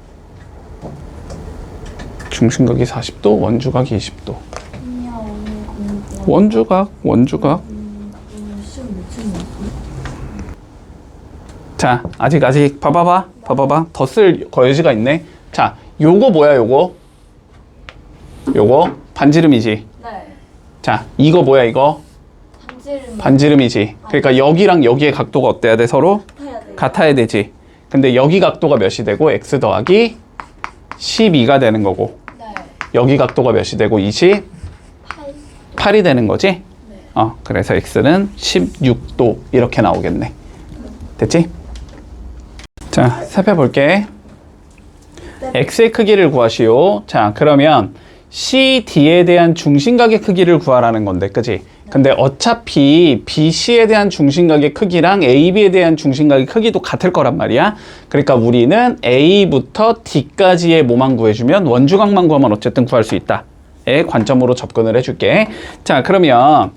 중심각이 40도, 원주각이 20도. 아니야 오늘 공부 원주각. 오늘 시험 무슨 자, 아직 봐봐봐. 더 쓸 여지가 있네. 자, 요거 뭐야, 요거 반지름이지. 네. 자, 이거 뭐야 이거? 반지름이지. 그러니까 여기랑 여기의 각도가 어때야 돼? 서로 같아야 돼요. 같아야 되지. 근데 여기 각도가 몇이 되고 x 더하기 12가 되는 거고 네. 여기 각도가 몇이 되고 28이 8. 되는 거지? 네. 그래서 x는 16도 이렇게 나오겠네. 됐지? 자, 살펴볼게. 네. x의 크기를 구하시오. 자, 그러면 CD에 대한 중심각의 크기를 구하라는 건데, 그지? 근데 어차피 BC에 대한 중심각의 크기랑 AB에 대한 중심각의 크기도 같을 거란 말이야. 그러니까 우리는 A부터 D까지의 뭐만 구해주면 원주각만 구하면 어쨌든 구할 수 있다. 의 관점으로 접근을 해줄게. 자, 그러면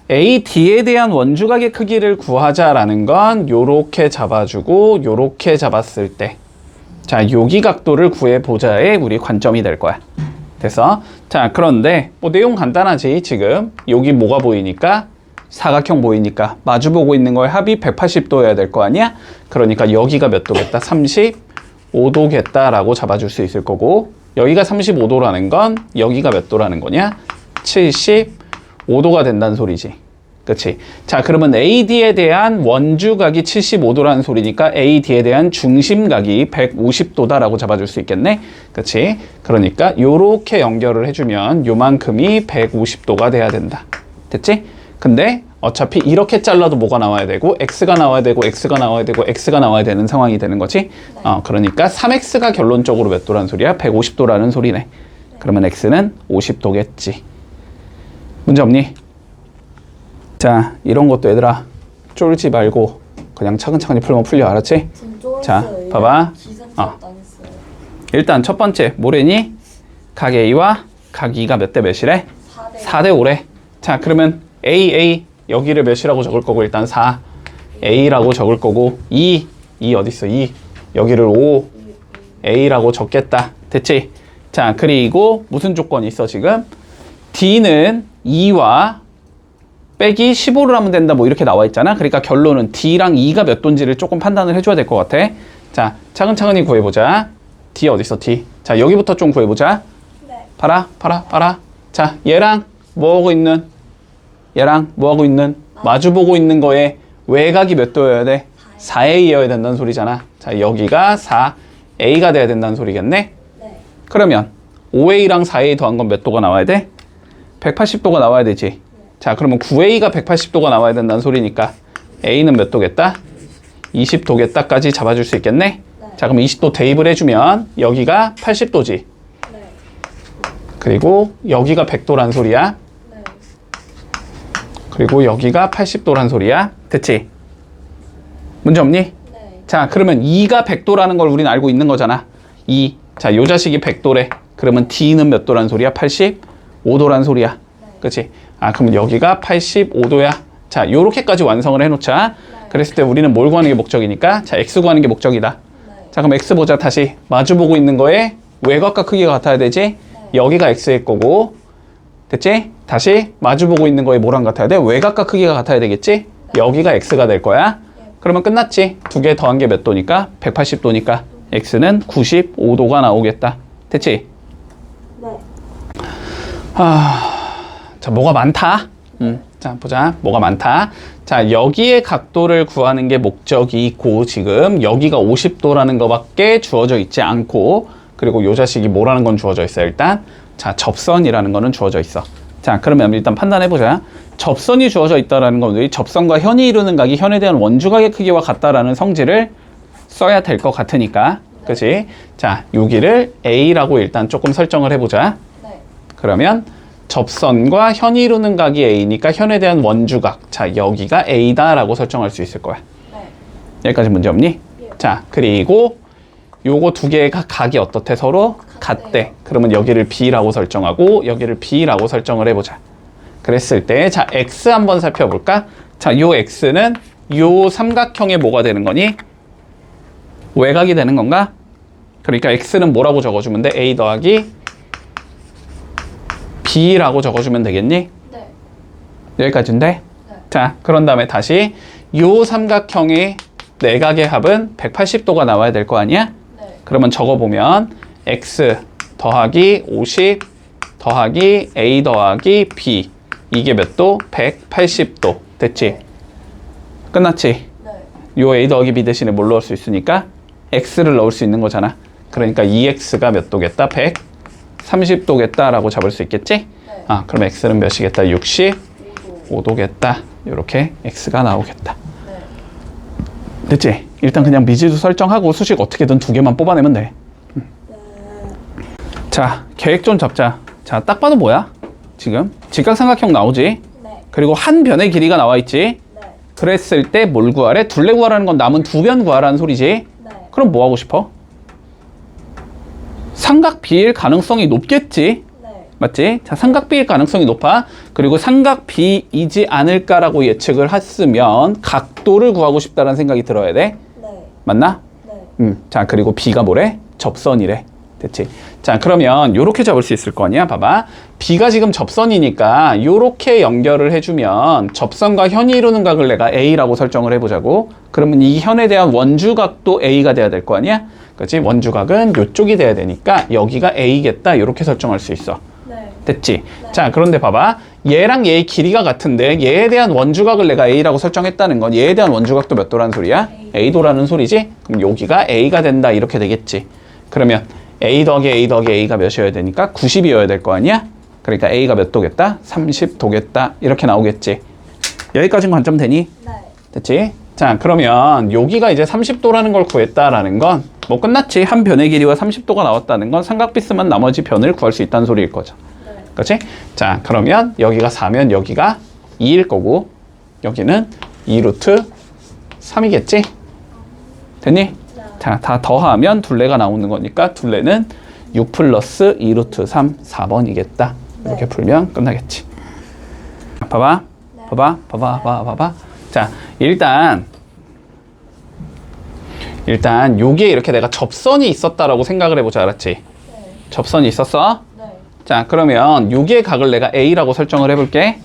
AD에 대한 원주각의 크기를 구하자라는 건 요렇게 잡아주고 요렇게 잡았을 때 자, 여기 각도를 구해보자의 우리 관점이 될 거야. 됐어? 자, 그런데 뭐 내용 간단하지. 지금 여기 뭐가 보이니까 사각형 보이니까 마주보고 있는 거의 합이 180도여야 될 거 아니야? 그러니까 여기가 몇 도겠다? 35도겠다라고 잡아줄 수 있을 거고 여기가 35도라는 건 여기가 몇 도라는 거냐? 75도가 된다는 소리지. 그치? 자, 그러면 AD에 대한 원주각이 75도라는 소리니까 AD에 대한 중심각이 150도다라고 잡아줄 수 있겠네? 그치? 그러니까 요렇게 연결을 해주면 요만큼이 150도가 돼야 된다. 됐지? 근데 어차피 이렇게 잘라도 뭐가 나와야 되고 X가 나와야 되고 X가 나와야 되고 X가 나와야 되는 상황이 되는 거지? 그러니까 3X가 결론적으로 몇 도라는 소리야? 150도라는 소리네. 그러면 X는 50도겠지. 문제 없니? 자, 이런 것도 얘들아 쫄지 말고 그냥 차근차근히 풀면 풀려. 알았지? 자, 봐봐. 기승전당했어요. 일단 첫 번째 뭐래니? 각 A와 각 E가 몇 대 몇이래? 4대 5래. 자, 그러면 A 여기를 몇이라고 적을 거고 일단 4 A라고 적을 거고 2 어딨어? 2 여기를 5 A라고 적겠다. 됐지? 자, 그리고 무슨 조건이 있어 지금? D는 2와 빼기 15를 하면 된다 뭐 이렇게 나와 있잖아. 그러니까 결론은 D랑 E가 몇 도인지를 조금 판단을 해줘야 될 것 같아. 자, 차근차근히 구해보자. D 어딨어? D. 자, 여기부터 좀 구해보자. 네. 봐라. 자, 얘랑 뭐하고 있는? 마주보고 있는 거에 외곽이 몇 도여야 돼? 4A여야 된다는 소리잖아. 자, 여기가 4A가 돼야 된다는 소리겠네? 네. 그러면 5A랑 4A 더한 건 몇 도가 나와야 돼? 180도가 나와야 되지. 자, 그러면 9A가 180도가 나와야 된다는 소리니까 A는 몇 도겠다? 20도겠다까지 잡아줄 수 있겠네? 네. 자, 그럼 20도 대입을 해주면 여기가 80도지. 네. 그리고 여기가 100도란 소리야. 네. 그리고 여기가 80도란 소리야. 됐지? 문제 없니? 네. 자, 그러면 2가 100도라는 걸 우리는 알고 있는 거잖아. 2. 자, 요 자식이 100도래. 그러면 D는 몇 도란 소리야? 85도란 소리야. 그치? 그럼 여기가 85도야. 자, 요렇게까지 완성을 해놓자. 그랬을 때 우리는 뭘 구하는 게 목적이니까? 자, X 구하는 게 목적이다. 자, 그럼 X 보자. 다시 마주보고 있는 거에 외곽과 크기가 같아야 되지? 여기가 X일 거고. 됐지? 다시 마주보고 있는 거에 뭐랑 같아야 돼? 외곽과 크기가 같아야 되겠지? 여기가 X가 될 거야. 그러면 끝났지? 두 개 더한 게 몇 도니까? 180도니까 X는 95도가 나오겠다. 됐지? 네. 자, 뭐가 많다? 자, 보자. 뭐가 많다. 자, 여기의 각도를 구하는 게 목적이고 지금 여기가 50도라는 거밖에 주어져 있지 않고 그리고 요 자식이 뭐라는 건 주어져 있어 일단. 자, 접선이라는 거는 주어져 있어. 자, 그러면 일단 판단해보자. 접선이 주어져 있다는 건 우리 접선과 현이 이루는 각이 현에 대한 원주각의 크기와 같다라는 성질을 써야 될 것 같으니까. 그치? 자, 여기를 A라고 일단 조금 설정을 해보자. 네. 그러면 접선과 현이 이루는 각이 A니까 현에 대한 원주각. 자, 여기가 A다라고 설정할 수 있을 거야. 네. 여기까지 문제 없니? 예. 자, 그리고 요거 두 개의 각이 어떻대? 서로 같대. 그러면 여기를 B라고 설정하고 여기를 B라고 설정을 해보자. 그랬을 때 자, X 한번 살펴볼까? 자, 요 X는 요 삼각형의 뭐가 되는 거니? 외곽이 되는 건가? 그러니까 X는 뭐라고 적어주면 돼? A 더하기 B라고 적어주면 되겠니? 네. 여기까지인데? 네. 자, 그런 다음에 다시 요 삼각형의 내각의 합은 180도가 나와야 될 거 아니야? 네. 그러면 적어보면 X 더하기 50 더하기 A 더하기 B. 이게 몇 도? 180도. 됐지? 끝났지? 네. 요 A 더하기 B 대신에 뭘 넣을 수 있으니까? X를 넣을 수 있는 거잖아. 그러니까 2X가 몇 도겠다? 130도겠다라고 잡을 수 있겠지? 네. 아, 그럼 X는 몇이겠다? 65도겠다. 요렇게 X가 나오겠다. 네. 됐지? 일단 그냥 미지수 설정하고 수식 어떻게든 2개만 뽑아내면 돼. 자, 계획 좀 잡자. 자, 딱 봐도 뭐야? 지금 직각삼각형 나오지? 네. 그리고 한 변의 길이가 나와 있지? 네. 그랬을 때 뭘 구하래? 둘레 구하라는 건 남은 두 변 구하라는 소리지? 네. 그럼 뭐 하고 싶어? 삼각 비일 가능성이 높겠지? 네. 맞지? 자, 삼각 비일 가능성이 높아. 그리고 삼각 비이지 않을까라고 예측을 했으면 각도를 구하고 싶다는 생각이 들어야 돼. 네. 맞나? 네. 자, 그리고 B가 뭐래? 접선이래. 됐지? 자, 그러면 요렇게 잡을 수 있을 거 아니야? 봐봐. B가 지금 접선이니까 요렇게 연결을 해주면 접선과 현이 이루는 각을 내가 A라고 설정을 해보자고. 그러면 이 현에 대한 원주각도 A가 돼야 될 거 아니야? 그렇지? 원주각은 요쪽이 돼야 되니까 여기가 A겠다. 요렇게 설정할 수 있어. 네. 됐지? 자, 그런데 봐봐. 얘랑 얘의 길이가 같은데 얘에 대한 원주각을 내가 A라고 설정했다는 건 얘에 대한 원주각도 몇 도라는 소리야? A도라는 소리지? 그럼 여기가 A가 된다. 이렇게 되겠지. 그러면 A 더하기 A 더하기 A가 몇이어야 되니까 90이어야 될 거 아니야? 그러니까 A가 몇 도겠다? 30도겠다. 이렇게 나오겠지. 여기까지는 관점 되니? 네. 됐지? 자, 그러면 여기가 이제 30도라는 걸 구했다라는 건 뭐 끝났지? 한 변의 길이와 30도가 나왔다는 건 삼각비 쓰면 나머지 변을 구할 수 있다는 소리일 거죠. 네. 그렇지? 자, 그러면 여기가 4면 여기가 2일 거고 여기는 2루트 3이겠지? 됐니? 네. 자, 다 더하면 둘레가 나오는 거니까 둘레는 6 플러스 2루트 3, 4번이겠다. 이렇게 네. 풀면 끝나겠지. 봐봐. 네. 봐봐. 자, 일단 요게 이렇게 내가 접선이 있었다라고 생각을 해보자. 알았지? 네. 접선이 있었어? 네. 자, 그러면 요게 각을 내가 A라고 설정을 해볼게. 네.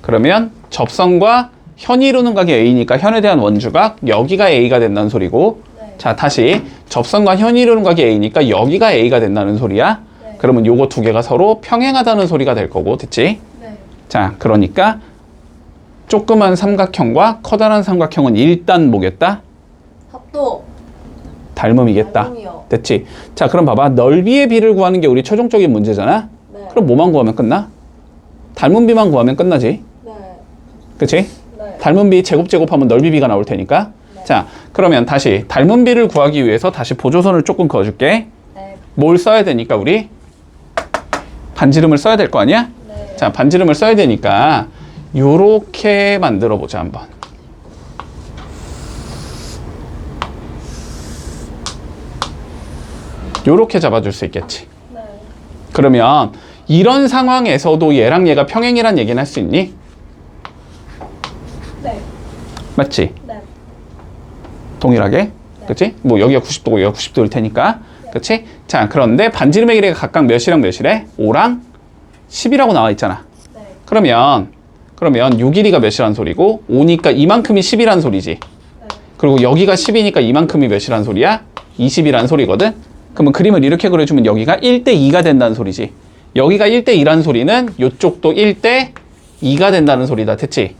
그러면 접선과 현이 이루는 각이 A니까 현에 대한 원주각 여기가 A가 된다는 소리고. 네. 자, 다시 접선과 현이 이루는 각이 A니까 여기가 A가 된다는 소리야. 네. 그러면 요거 두 개가 서로 평행하다는 소리가 될 거고. 됐지? 네. 자, 그러니까 조그만 삼각형과 커다란 삼각형은 일단 뭐겠다? 합도. 닮음이겠다. 닮음이요. 됐지? 자, 그럼 봐봐. 넓이의 비를 구하는 게 우리 최종적인 문제잖아? 네. 그럼 뭐만 구하면 끝나? 닮은 비만 구하면 끝나지? 네. 그치? 네. 닮은 비 제곱하면 넓이 비가 나올 테니까. 네. 자, 그러면 다시 닮은 비를 구하기 위해서 다시 보조선을 조금 그어줄게. 네. 뭘 써야 되니까 우리? 반지름을 써야 될 거 아니야? 네. 자, 반지름을 써야 되니까 요렇게 만들어 보자 한번. 요렇게 잡아줄 수 있겠지. 네. 그러면 이런 상황에서도 얘랑 얘가 평행이란 얘기는 할 수 있니? 네. 맞지? 네. 동일하게. 그치? 뭐 여기가 90도고 여기가 90도일 테니까. 그치? 자, 그런데 반지름의 길이가 각각 몇이랑 몇이래? 5랑 10이라고 나와 있잖아. 네. 그러면 요 길이가 몇이란 소리고 5니까 이만큼이 10이란 소리지. 네. 그리고 여기가 10이니까 이만큼이 몇이란 소리야? 20이란 소리거든? 그러면 그림을 이렇게 그려주면 여기가 1대2가 된다는 소리지. 여기가 1대2란 소리는 이쪽도 1대2가 된다는 소리다. 됐지?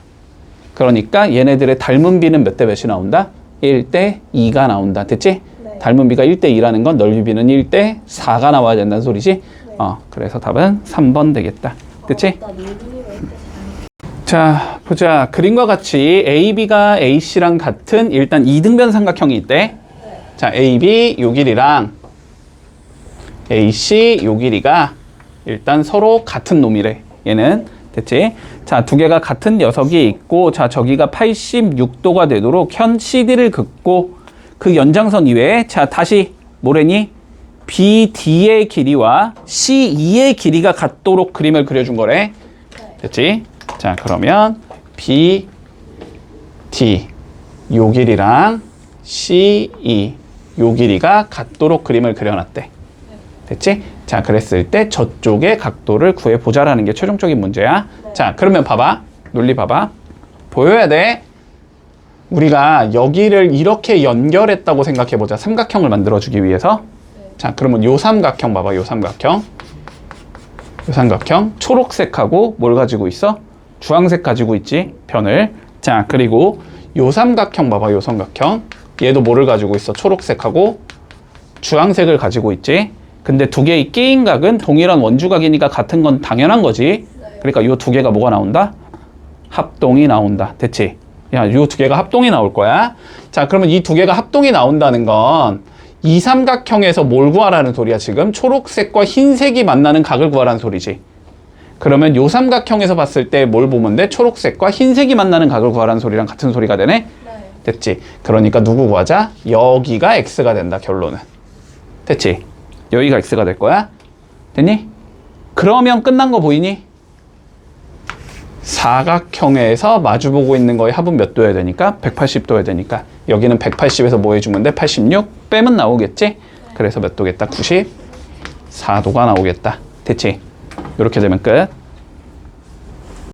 그러니까 얘네들의 닮은 비는 몇 대 몇이 나온다? 1대2가 나온다. 됐지? 네. 닮은 비가 1대2라는 건 넓이 비는 1대4가 나와야 된다는 소리지? 네. 그래서 답은 3번 되겠다. 됐지? 나 놀이를 때 자, 보자. 그림과 같이 AB가 AC랑 같은 일단 이등변 삼각형이 있대. 네. 자, AB 요 길이랑 AC 요 길이가 일단 서로 같은 놈이래. 얘는. 됐지? 자, 두 개가 같은 녀석이 있고, 자, 저기가 86도가 되도록 현 CD를 긋고 그 연장선 이외에, 자, 다시 뭐래니? BD의 길이와 CE의 길이가 같도록 그림을 그려준 거래. 네. 됐지? 자, 그러면 BD 요 길이랑 CE 요 길이가 같도록 그림을 그려놨대. 됐지? 자, 그랬을 때 저쪽의 각도를 구해보자라는 게 최종적인 문제야. 네. 자, 그러면 봐봐. 논리 봐봐. 보여야 돼. 우리가 여기를 이렇게 연결했다고 생각해보자. 삼각형을 만들어주기 위해서. 네. 자, 그러면 요 삼각형 봐봐. 요 삼각형. 요 삼각형 초록색하고 뭘 가지고 있어? 주황색 가지고 있지, 변을. 자, 그리고 요 삼각형 봐봐, 요 삼각형. 얘도 뭐를 가지고 있어? 초록색하고 주황색을 가지고 있지. 근데 두 개의 끼인 각은 동일한 원주각이니까 같은 건 당연한 거지. 그러니까 요 두 개가 뭐가 나온다? 합동이 나온다. 됐지? 야, 요 두 개가 합동이 나올 거야. 자, 그러면 이 두 개가 합동이 나온다는 건 이 삼각형에서 뭘 구하라는 소리야, 지금? 초록색과 흰색이 만나는 각을 구하라는 소리지. 그러면 요 삼각형에서 봤을 때 뭘 보면 돼? 초록색과 흰색이 만나는 각을 구하라는 소리랑 같은 소리가 되네? 네. 됐지? 그러니까 누구 구하자? 여기가 x가 된다, 결론은. 됐지? 여기가 x가 될 거야. 됐니? 그러면 끝난 거 보이니? 사각형에서 마주보고 있는 거의 합은 몇 도여야 되니까? 180도여야 되니까. 여기는 180에서 뭐 해주면 돼? 86? 빼면 나오겠지? 그래서 몇 도겠다? 94도가 나오겠다. 됐지? 이렇게 되면 끝.